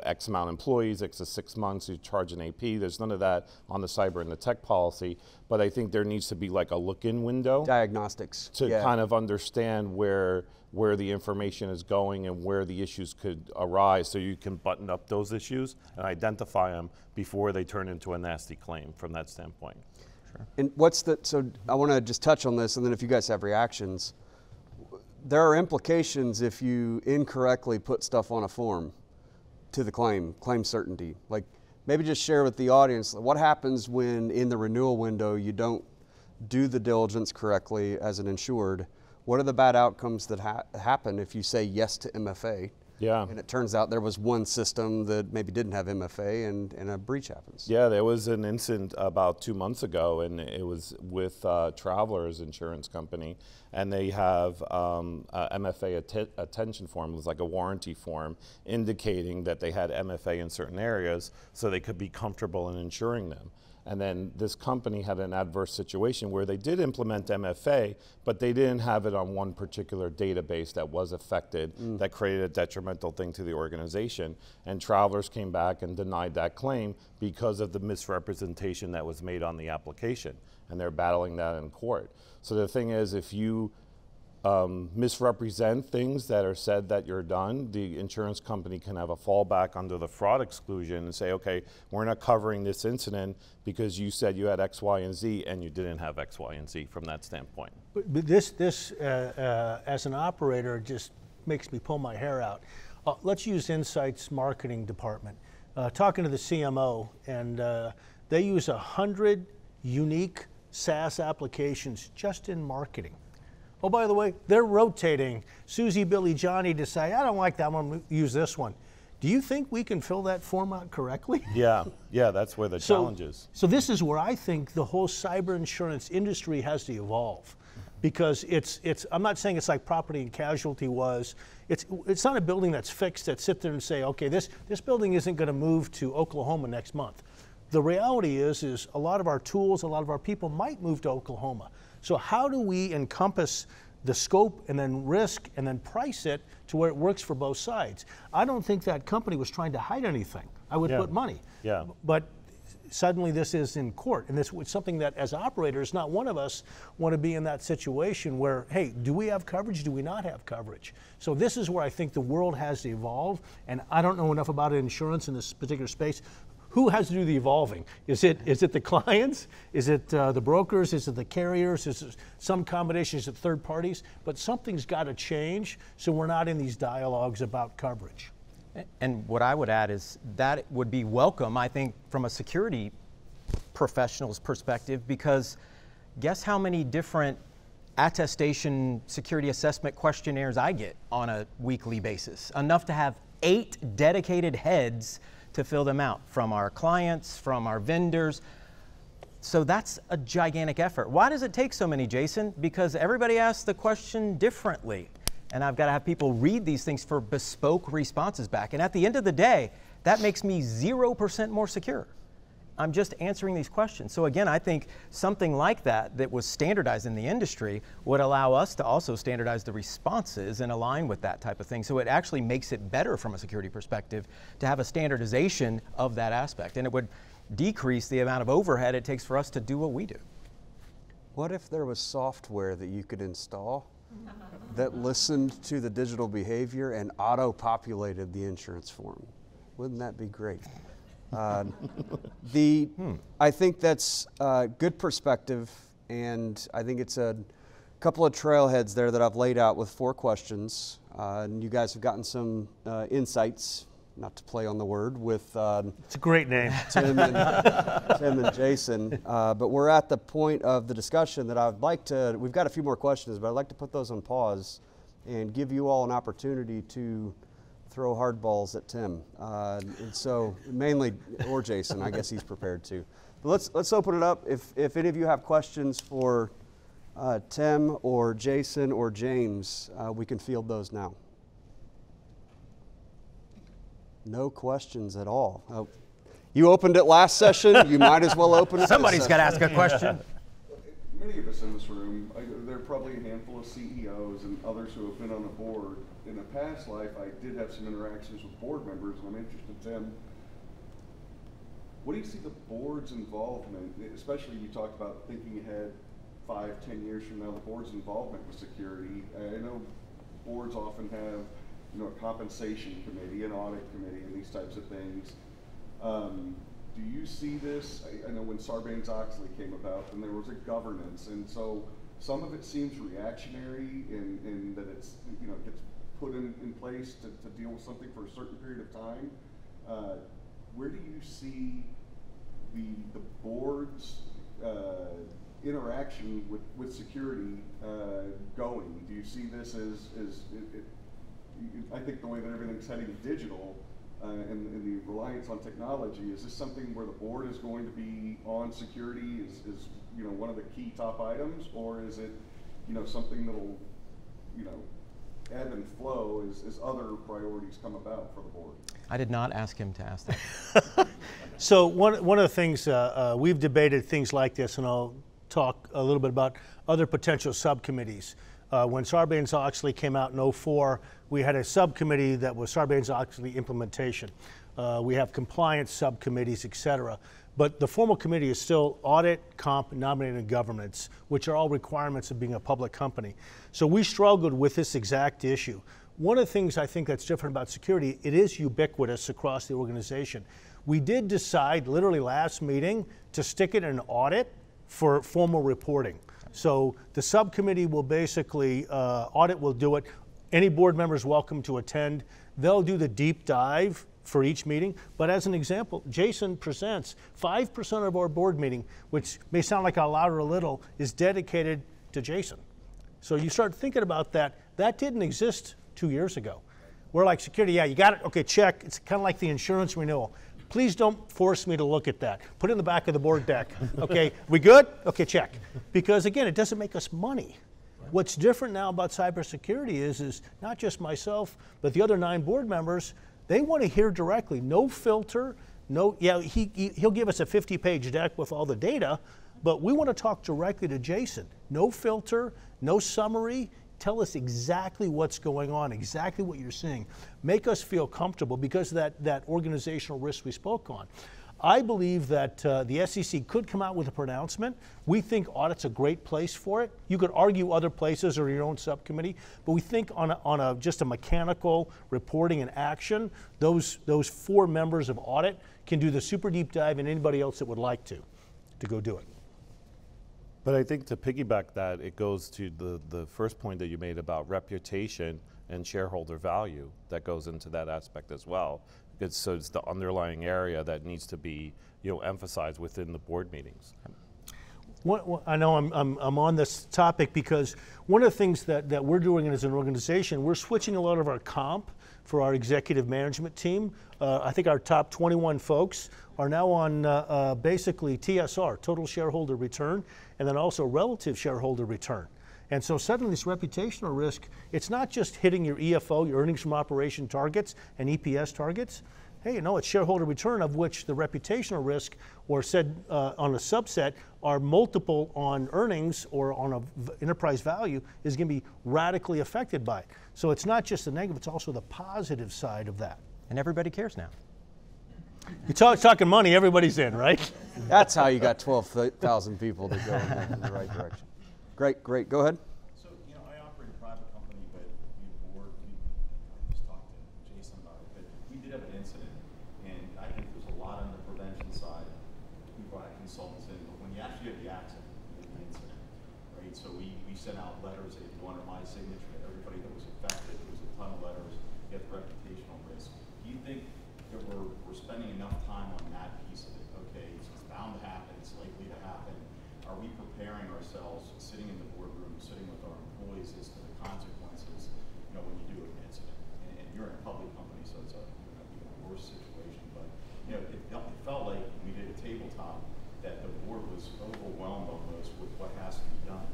X amount of employees, X to 6 months, you charge an AP. There's none of that on the cyber and the tech policy, but I think there needs to be like a look-in window. Diagnostics. To kind of understand where the information is going and where the issues could arise, so you can button up those issues and identify them before they turn into a nasty claim from that standpoint. Sure. And so I want to just touch on this, and then if you guys have reactions. There are implications if you incorrectly put stuff on a form to the claim certainty. Like maybe just share with the audience, what happens when in the renewal window you don't do the diligence correctly as an insured? What are the bad outcomes that happen if you say yes to MFA? Yeah. And it turns out there was one system that maybe didn't have MFA and a breach happens. Yeah, there was an incident about 2 months ago, and it was with Travelers Insurance Company, and they have a MFA attention form. It was like a warranty form indicating that they had MFA in certain areas so they could be comfortable in insuring them. And then this company had an adverse situation where they did implement MFA, but they didn't have it on one particular database that was affected, that created a detrimental thing to the organization. And Travelers came back and denied that claim because of the misrepresentation that was made on the application. And they're battling that in court. So the thing is, if you misrepresent things that are said that you're done, the insurance company can have a fallback under the fraud exclusion and say, okay, we're not covering this incident because you said you had X, Y, and Z, and you didn't have X, Y, and Z from that standpoint. But this as an operator, just makes me pull my hair out. Let's use Insight's marketing department. Talking to the CMO, and they use 100 unique SaaS applications just in marketing. Oh, by the way, they're rotating Susie, Billy, Johnny to say, I don't like that one, use this one. Do you think we can fill that form out correctly? Yeah, that's where the challenge is. So this is where I think the whole cyber insurance industry has to evolve, because I'm not saying it's like property and casualty was. It's not a building that's fixed that sit there and say, okay, this building isn't going to move to Oklahoma next month. The reality is a lot of our tools, a lot of our people might move to Oklahoma. So how do we encompass the scope and then risk and then price it to where it works for both sides? I don't think that company was trying to hide anything. I would put money. Yeah. But suddenly this is in court, and this is something that as operators, not one of us want to be in that situation where, hey, do we have coverage? Do we not have coverage? So this is where I think the world has to evolve, and I don't know enough about insurance in this particular space. Who has to do the evolving? Is it the clients? Is it the brokers? Is it the carriers? Is it some combinations of third parties? But something's got to change so we're not in these dialogues about coverage. And what I would add is that would be welcome, I think, from a security professional's perspective, because guess how many different attestation security assessment questionnaires I get on a weekly basis? Enough to have 8 dedicated heads to fill them out from our clients, from our vendors. So that's a gigantic effort. Why does it take so many, Jason? Because everybody asks the question differently. And I've got to have people read these things for bespoke responses back. And at the end of the day, that makes me 0% more secure. I'm just answering these questions. So again, I think something like that was standardized in the industry would allow us to also standardize the responses and align with that type of thing. So it actually makes it better from a security perspective to have a standardization of that aspect. And it would decrease the amount of overhead it takes for us to do what we do. What if there was software that you could install that listened to the digital behavior and auto-populated the insurance form? Wouldn't that be great? I think that's a good perspective, and I think it's a couple of trailheads there that I've laid out with 4 questions, and you guys have gotten some insights, not to play on the word, with it's a great name, Tim and Jason, but we're at the point of the discussion that I'd like to, we've got a few more questions, but I'd like to put those on pause and give you all an opportunity to throw hardballs at Tim, and so mainly, or Jason, I guess he's prepared to. But let's open it up. If any of you have questions for Tim or Jason or James, we can field those now. No questions at all. You opened it last session. You might as well open it. Somebody's got to ask a question. Many of us in this room, there are probably a handful of CEOs and others who have been on the board. In a past life, I did have some interactions with board members, and I'm interested, Tim, what do you see the board's involvement, especially you talked about thinking ahead 5, 10 years from now, the board's involvement with security. I know boards often have, a compensation committee, an audit committee, and these types of things. Do you see this? I know when Sarbanes-Oxley came about, then there was a governance, and so some of it seems reactionary in that it's gets put in place to deal with something for a certain period of time. Where do you see the board's interaction with security going? Do you see this as I think the way that everything's heading digital and the reliance on technology, is this something where the board is going to be on security is one of the key top items, or is it something that'll ebb and flow as other priorities come about for the board? I did not ask him to ask that. So one of the things, we've debated things like this, and I'll talk a little bit about other potential subcommittees. When Sarbanes-Oxley came out in 2004, we had a subcommittee that was Sarbanes-Oxley implementation. We have compliance subcommittees, et cetera. But the formal committee is still audit, comp, nominating, and governance, which are all requirements of being a public company. So we struggled with this exact issue. One of the things I think that's different about security, it is ubiquitous across the organization. We did decide, literally last meeting, to stick it in an audit for formal reporting. So the subcommittee will basically, audit will do it. Any board member is welcome to attend. They'll do the deep dive for each meeting. But as an example, Jason presents 5% of our board meeting, which may sound like a lot or a little, is dedicated to Jason. So you start thinking about that. That didn't exist 2 years ago. We're like, security, yeah, you got it, okay, check. It's kind of like the insurance renewal. Please don't force me to look at that. Put it in the back of the board deck. Okay, we good? Okay, check. Because again, it doesn't make us money. What's different now about cybersecurity is not just myself, but the other 9 board members, they want to hear directly. No filter, no, yeah, he'll give us a 50-page deck with all the data, but we want to talk directly to Jason. No filter, no summary. Tell us exactly what's going on, exactly what you're seeing. Make us feel comfortable because of that organizational risk we spoke on. I believe that the SEC could come out with a pronouncement. We think audit's a great place for it. You could argue other places or your own subcommittee, but we think on just a mechanical reporting and action, those 4 members of audit can do the super deep dive, and anybody else that would like to go do it. But I think to piggyback that, it goes to the first point that you made about reputation and shareholder value that goes into that aspect as well. So it's the underlying area that needs to be emphasized within the board meetings. I know I'm on this topic because one of the things that we're doing as an organization, we're switching a lot of our comp for our executive management team. I think our top 21 folks are now on basically TSR, total shareholder return, and then also relative shareholder return. And so suddenly this reputational risk, it's not just hitting your EFO, your earnings from operation targets and EPS targets. Hey, it's shareholder return, of which the reputational risk, or said on a subset, are multiple on earnings or on an enterprise value, is going to be radically affected by it. So it's not just the negative, it's also the positive side of that. And everybody cares now. You're talking money, everybody's in, right? That's how you got 12,000 people to go in the right direction. Great, great. Go ahead. So, I operate a private company, but I just talked to Jason about it, but we did have an incident, and I think there's a lot on the prevention side. We brought consultants in, but when you actually have the accident, you have the incident, right? So we sent out letters, if you wanted my signature, everybody that was affected, there was a ton of letters, you have the reputational risk. Do you think that we're spending enough time on that piece of it? Okay, so it's bound to happen, it's likely to happen. Are we preparing ourselves, sitting in the boardroom, sitting with our employees, as to the consequences, when you do an incident? And you're in a public company, so it's even a worse situation. But it felt like we did a tabletop that the board was overwhelmed almost with what has to be done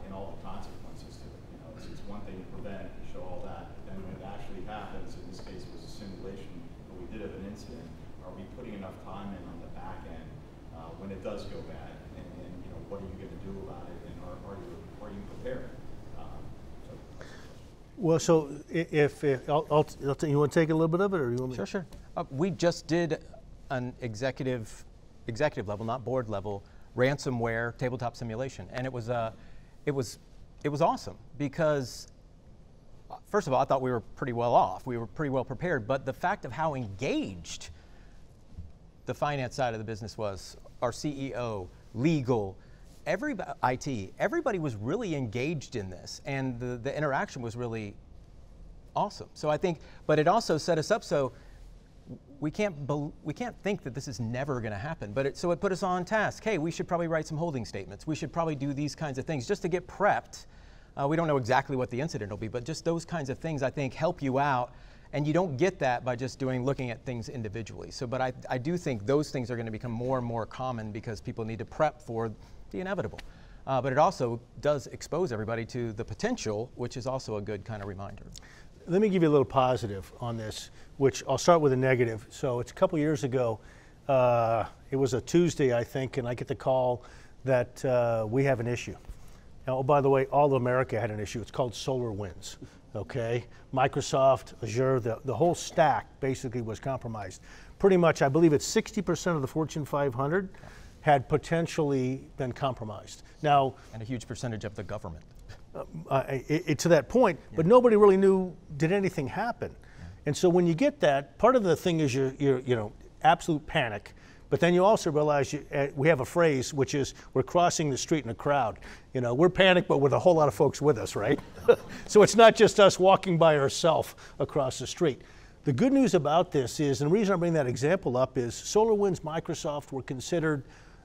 and all the consequences to it. It's one thing to prevent, show all that, but then when it actually happens, in this case it was a simulation, but we did have an incident. Are we putting enough time in on the back end when it does go bad? What are you going to do about it, and are you prepared? Well, so if you want to take a little bit of it, or you want me? Sure. We just did an executive level, not board level, ransomware tabletop simulation, and it was awesome because, first of all, I thought we were pretty well off. We were pretty well prepared, but the fact of how engaged the finance side of the business was, our CEO, legal, IT, everybody was really engaged in this, and the interaction was really awesome. So I think, but it also set us up so we can't think that this is never going to happen. But so it put us on task. Hey, we should probably write some holding statements. We should probably do these kinds of things just to get prepped. We don't know exactly what the incident will be, but just those kinds of things I think help you out. And you don't get that by just looking at things individually. So, but I do think those things are going to become more and more common because people need to prep for the inevitable. But it also does expose everybody to the potential, which is also a good kind of reminder. Let me give you a little positive on this, which I'll start with a negative. So it's a couple years ago, it was a Tuesday, I think, and I get the call that we have an issue. Now, oh, by the way, all of America had an issue. It's called SolarWinds. Okay, Microsoft, Azure, the whole stack basically was compromised. Pretty much, I believe it's 60% of the Fortune 500 had potentially been compromised. Now, and a huge percentage of the government. To that point, yeah. But nobody really knew, did anything happen? Yeah. And so when you get that, part of the thing is you're absolute panic. But then you also realize we have a phrase, which is we're crossing the street in a crowd. We're panicked, but with a whole lot of folks with us, right? So it's not just us walking by ourselves across the street. The good news about this is, and the reason I bring that example up is SolarWinds, Microsoft were considered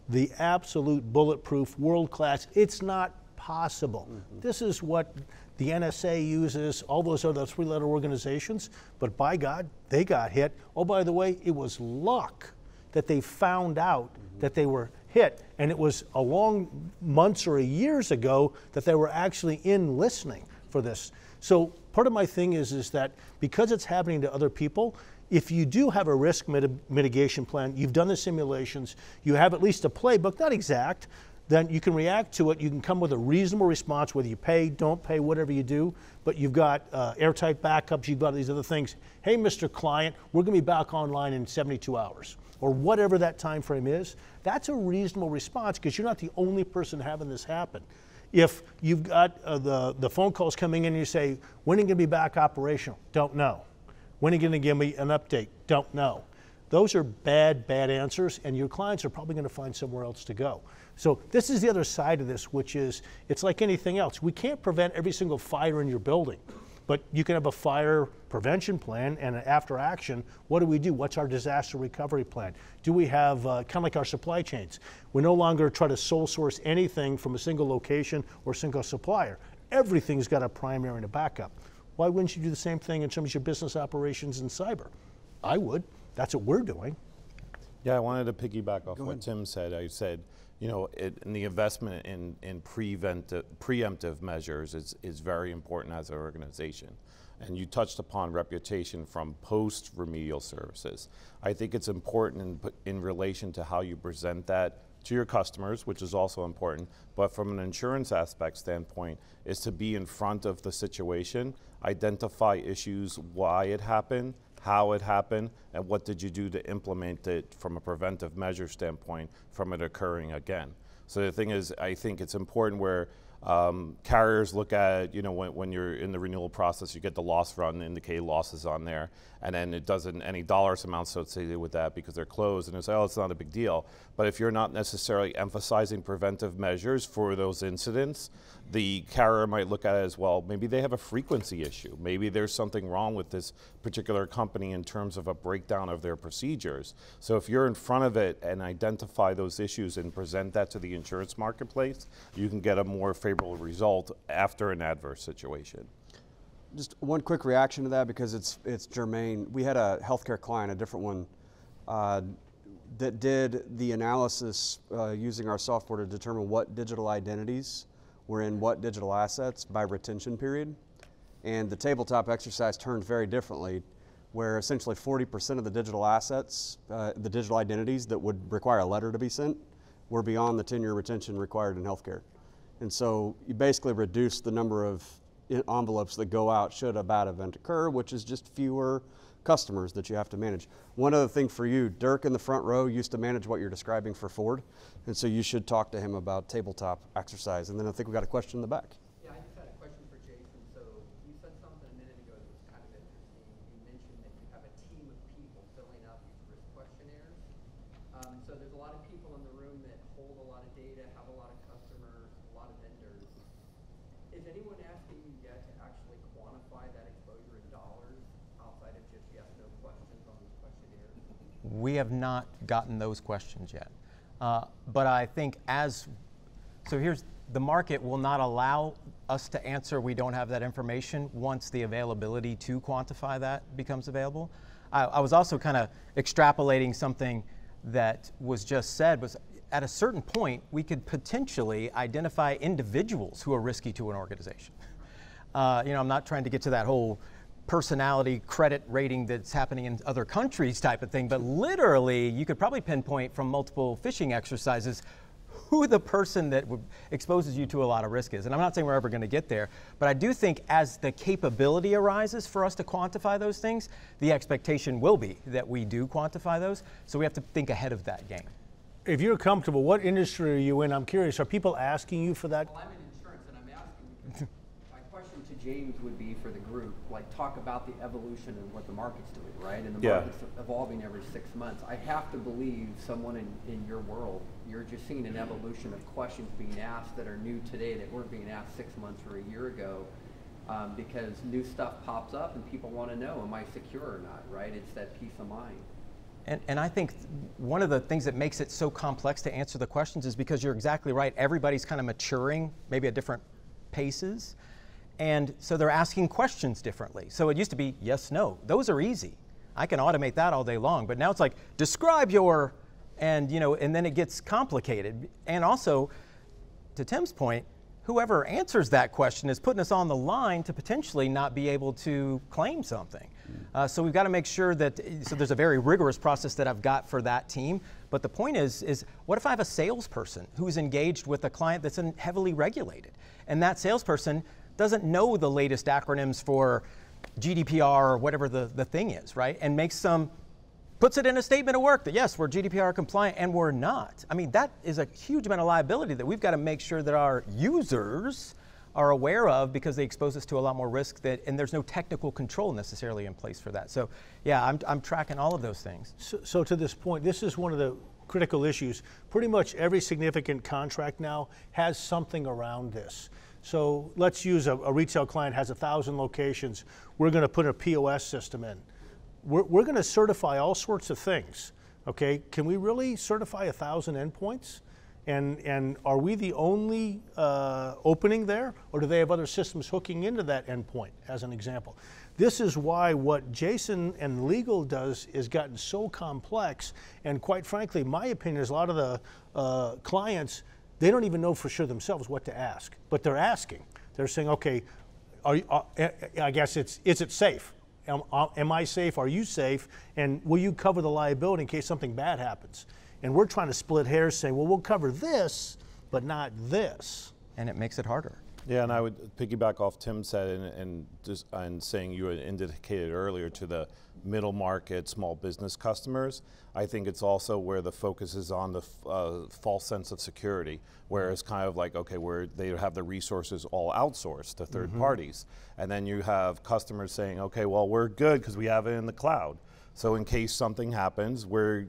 the absolute bulletproof, world-class. It's not possible. Mm-hmm. This is what the NSA uses, all those other three-letter organizations, but by God, they got hit. Oh, by the way, it was luck that they found out that they were hit, and it was a long months or years ago that they were actually in listening for this. So part of my thing is that because it's happening to other people, if you do have a risk mitigation plan, you've done the simulations, you have at least a playbook, not exact, then you can react to it. You can come with a reasonable response, whether you pay, don't pay, whatever you do, but you've got airtight backups, you've got these other things. Hey, Mr. Client, we're gonna be back online in 72 hours. Or whatever that time frame is. That's a reasonable response because you're not the only person having this happen. If you've got the phone calls coming in and you say, when are you going to be back operational? Don't know. When are you going to give me an update? Don't know. Those are bad answers, and your clients are probably going to find somewhere else to go. So this is the other side of this, which is it's like anything else. We can't prevent every single fire in your building. But you can have a fire prevention plan and an after action. What do we do? What's our disaster recovery plan? Do we have, kind of like our supply chains, we no longer try to sole source anything from a single location or single supplier. Everything's got a primary and a backup. Why wouldn't you do the same thing in terms of your business operations in cyber? I would. That's what we're doing. Yeah, I wanted to piggyback off what Tim said. I said, you know, in the investment in preemptive measures is very important as an organization. And you touched upon reputation from post-remedial services. I think it's important in relation to how you present that to your customers, which is also important, but from an insurance aspect standpoint, is to be in front of the situation, identify issues, why it happened, how it happened, and what did you do to implement it from a preventive measure standpoint from it occurring again. So the thing is, I think it's important where carriers look at, you know, when you're in the renewal process, you get the loss run, indicate losses on there, and then it doesn't any dollars amounts associated with that because they're closed, and it's like, oh, it's not a big deal. But if you're not necessarily emphasizing preventive measures for those incidents, the carrier might look at it as, well, maybe they have a frequency issue. Maybe there's something wrong with this particular company in terms of a breakdown of their procedures. So if you're in front of it and identify those issues and present that to the insurance marketplace, you can get a more favorable result after an adverse situation. Just one quick reaction to that because it's germane. We had a healthcare client, a different one, that did the analysis using our software to determine what digital identities were in what digital assets by retention period. And the tabletop exercise turned very differently, where essentially 40% of the digital assets, the digital identities that would require a letter to be sent, were beyond the 10-year retention required in healthcare. And so you basically reduce the number of envelopes that go out should a bad event occur, which is just fewer customers that you have to manage. One other thing for you, Dirk in the front row used to manage what you're describing for Ford, and so you should talk to him about tabletop exercise. And then I think we got a question in the back. Yeah, I just had a question for Jason. So you said something a minute ago that was kind of interesting. You mentioned that you have a team of people filling out these risk questionnaires. So there's a lot of people in the room that hold a lot of data, have a lot of customers, a lot of vendors. Is anyone asking you yet to actually quantify that exposure in dollars outside of just yes/no questions on these questionnaires? We have not gotten those questions yet. But I think so here's, the market will not allow us to answer we don't have that information once the availability to quantify that becomes available. I was also kind of extrapolating something that was just said, was at a certain point, we could potentially identify individuals who are risky to an organization. You know, I'm not trying to get to that whole personality credit rating that's happening in other countries type of thing, but literally you could probably pinpoint from multiple phishing exercises who the person that exposes you to a lot of risk is. And I'm not saying we're ever going to get there, but I do think as the capability arises for us to quantify those things, the expectation will be that we do quantify those. So we have to think ahead of that game. If you're comfortable, what industry are you in? I'm curious, are people asking you for that? Well, I'm in insurance, and I'm asking because my question to James would be for the group, like talk about the evolution of what the market's doing, right? And the market's evolving every 6 months. I have to believe someone in your world, you're just seeing an evolution of questions being asked that are new today that weren't being asked 6 months or a year ago, because new stuff pops up and people want to know, am I secure or not, right? It's that peace of mind. And I think one of the things that makes it so complex to answer the questions is because you're exactly right. Everybody's kind of maturing, maybe at different paces. And so they're asking questions differently. So it used to be yes, no. Those are easy. I can automate that all day long. But now it's like, describe your, and you know, and then it gets complicated. And also, to Tim's point, whoever answers that question is putting us on the line to potentially not be able to claim something. So we've got to make sure that, so there's a very rigorous process that I've got for that team. But the point is what if I have a salesperson who's engaged with a client that's heavily regulated? And that salesperson doesn't know the latest acronyms for GDPR or whatever the thing is, right? And puts it in a statement of work that yes, we're GDPR compliant and we're not. I mean, that is a huge amount of liability that we've got to make sure that our users are aware of because they expose us to a lot more risk and there's no technical control necessarily in place for that. So yeah, I'm tracking all of those things. So to this point, this is one of the critical issues. Pretty much every significant contract now has something around this. So let's use a retail client has 1,000 locations. We're going to put a POS system in. We're going to certify all sorts of things. Okay, can we really certify 1,000 endpoints? And are we the only opening there, or do they have other systems hooking into that endpoint, as an example? This is why what Jason and legal does is gotten so complex, and quite frankly, my opinion is a lot of the clients, they don't even know for sure themselves what to ask, but they're asking. They're saying, okay, I guess is it safe? Am I safe? Are you safe? And will you cover the liability in case something bad happens? And we're trying to split hairs saying, well, we'll cover this, but not this. And it makes it harder. Yeah, and I would piggyback off Tim said, and saying you had indicated earlier to the middle market, small business customers. I think it's also where the focus is on the false sense of security, where it's kind of like, okay, where they have the resources all outsourced to third parties. And then you have customers saying, okay, well, we're good because we have it in the cloud. So in case something happens, we're,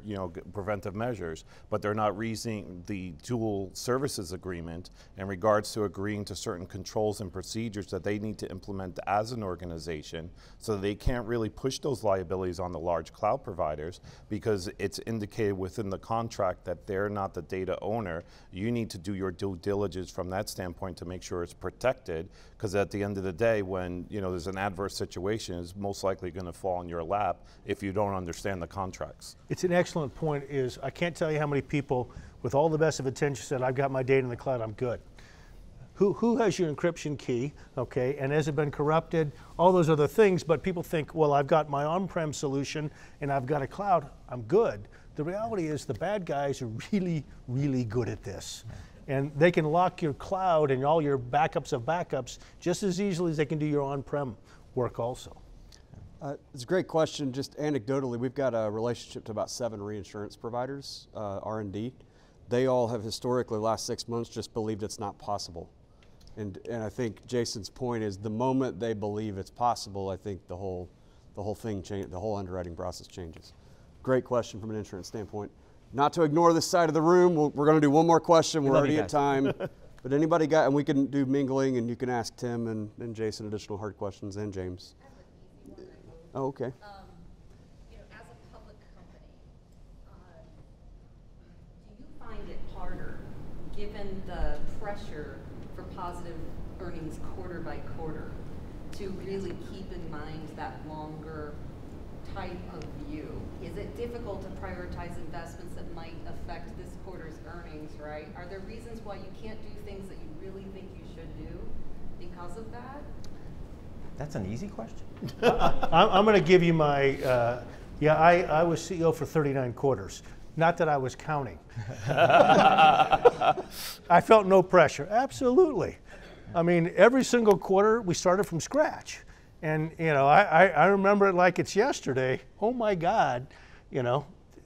preventive measures, but they're not reasoning the dual services agreement in regards to agreeing to certain controls and procedures that they need to implement as an organization, so they can't really push those liabilities on the large cloud providers because it's indicated within the contract that they're not the data owner. You need to do your due diligence from that standpoint to make sure it's protected, because at the end of the day, when there's an adverse situation, it's most likely going to fall in your lap if you don't understand the contracts. It's an excellent point. I can't tell you how many people with all the best of intentions said, I've got my data in the cloud, I'm good. Who has your encryption key, okay, and has it been corrupted, all those other things, but people think, well, I've got my on-prem solution and I've got a cloud, I'm good. The reality is the bad guys are really, really good at this. And they can lock your cloud and all your backups of backups just as easily as they can do your on-prem work also. It's a great question. Just anecdotally, we've got a relationship to about 7 reinsurance providers, R&D. They all have historically, last 6 months, just believed it's not possible. And I think Jason's point is the moment they believe it's possible, I think the whole thing the whole underwriting process changes. Great question from an insurance standpoint. Not to ignore this side of the room, we're going to do one more question. We're already at time. But anybody got, and we can do mingling, and you can ask Tim and Jason additional hard questions, and James. Oh, okay. As a public company, do you find it harder, given the pressure for positive earnings quarter by quarter, to really keep in mind that longer type of view? Is it difficult to prioritize investments that might affect this quarter's earnings, right? Are there reasons why you can't do things that you really think you should do because of that? That's an easy question. I'm going to give you my, I was CEO for 39 quarters. Not that I was counting. I felt no pressure, absolutely. I mean, every single quarter we started from scratch. And I remember it like it's yesterday. Oh my God,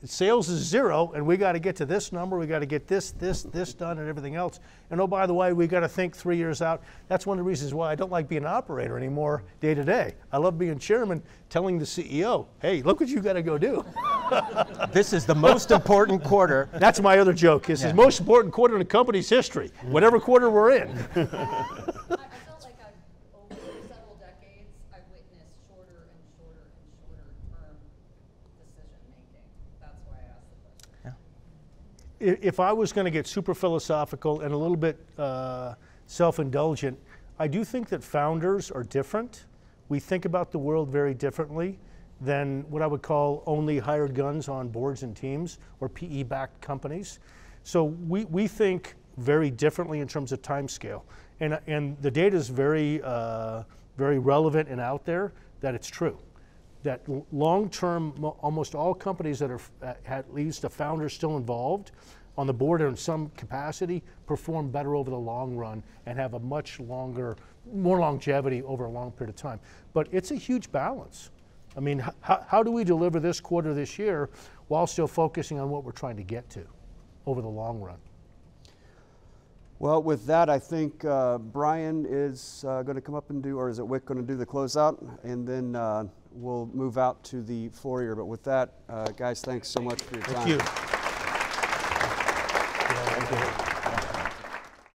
sales is 0 and we got to get to this number, we got to get this done and everything else. And oh, by the way, we got to think 3 years out. That's one of the reasons why I don't like being an operator anymore day to day. I love being chairman, telling the CEO, hey, look what you got to go do. This is the most important quarter. That's my other joke. This is the most important quarter in the company's history, whatever quarter we're in. I felt like over several decades, I've witnessed shorter and shorter and shorter term decision making. That's why I asked the question. If I was going to get super philosophical and a little bit self-indulgent, I do think that founders are different. We think about the world very differently than what I would call only hired guns on boards and teams or PE-backed companies. So we think very differently in terms of time scale. And the data is very relevant and out there that it's true. That long-term, almost all companies that are at least a founder still involved on the board or in some capacity perform better over the long run and have a much more longevity over a long period of time. But it's a huge balance. I mean, how do we deliver this quarter this year while still focusing on what we're trying to get to over the long run? Well, with that, I think Brian is going to come up and do, or is it Wick going to do the closeout? And then we'll move out to the foyer. But with that, guys, thanks so much for your time. Thank you.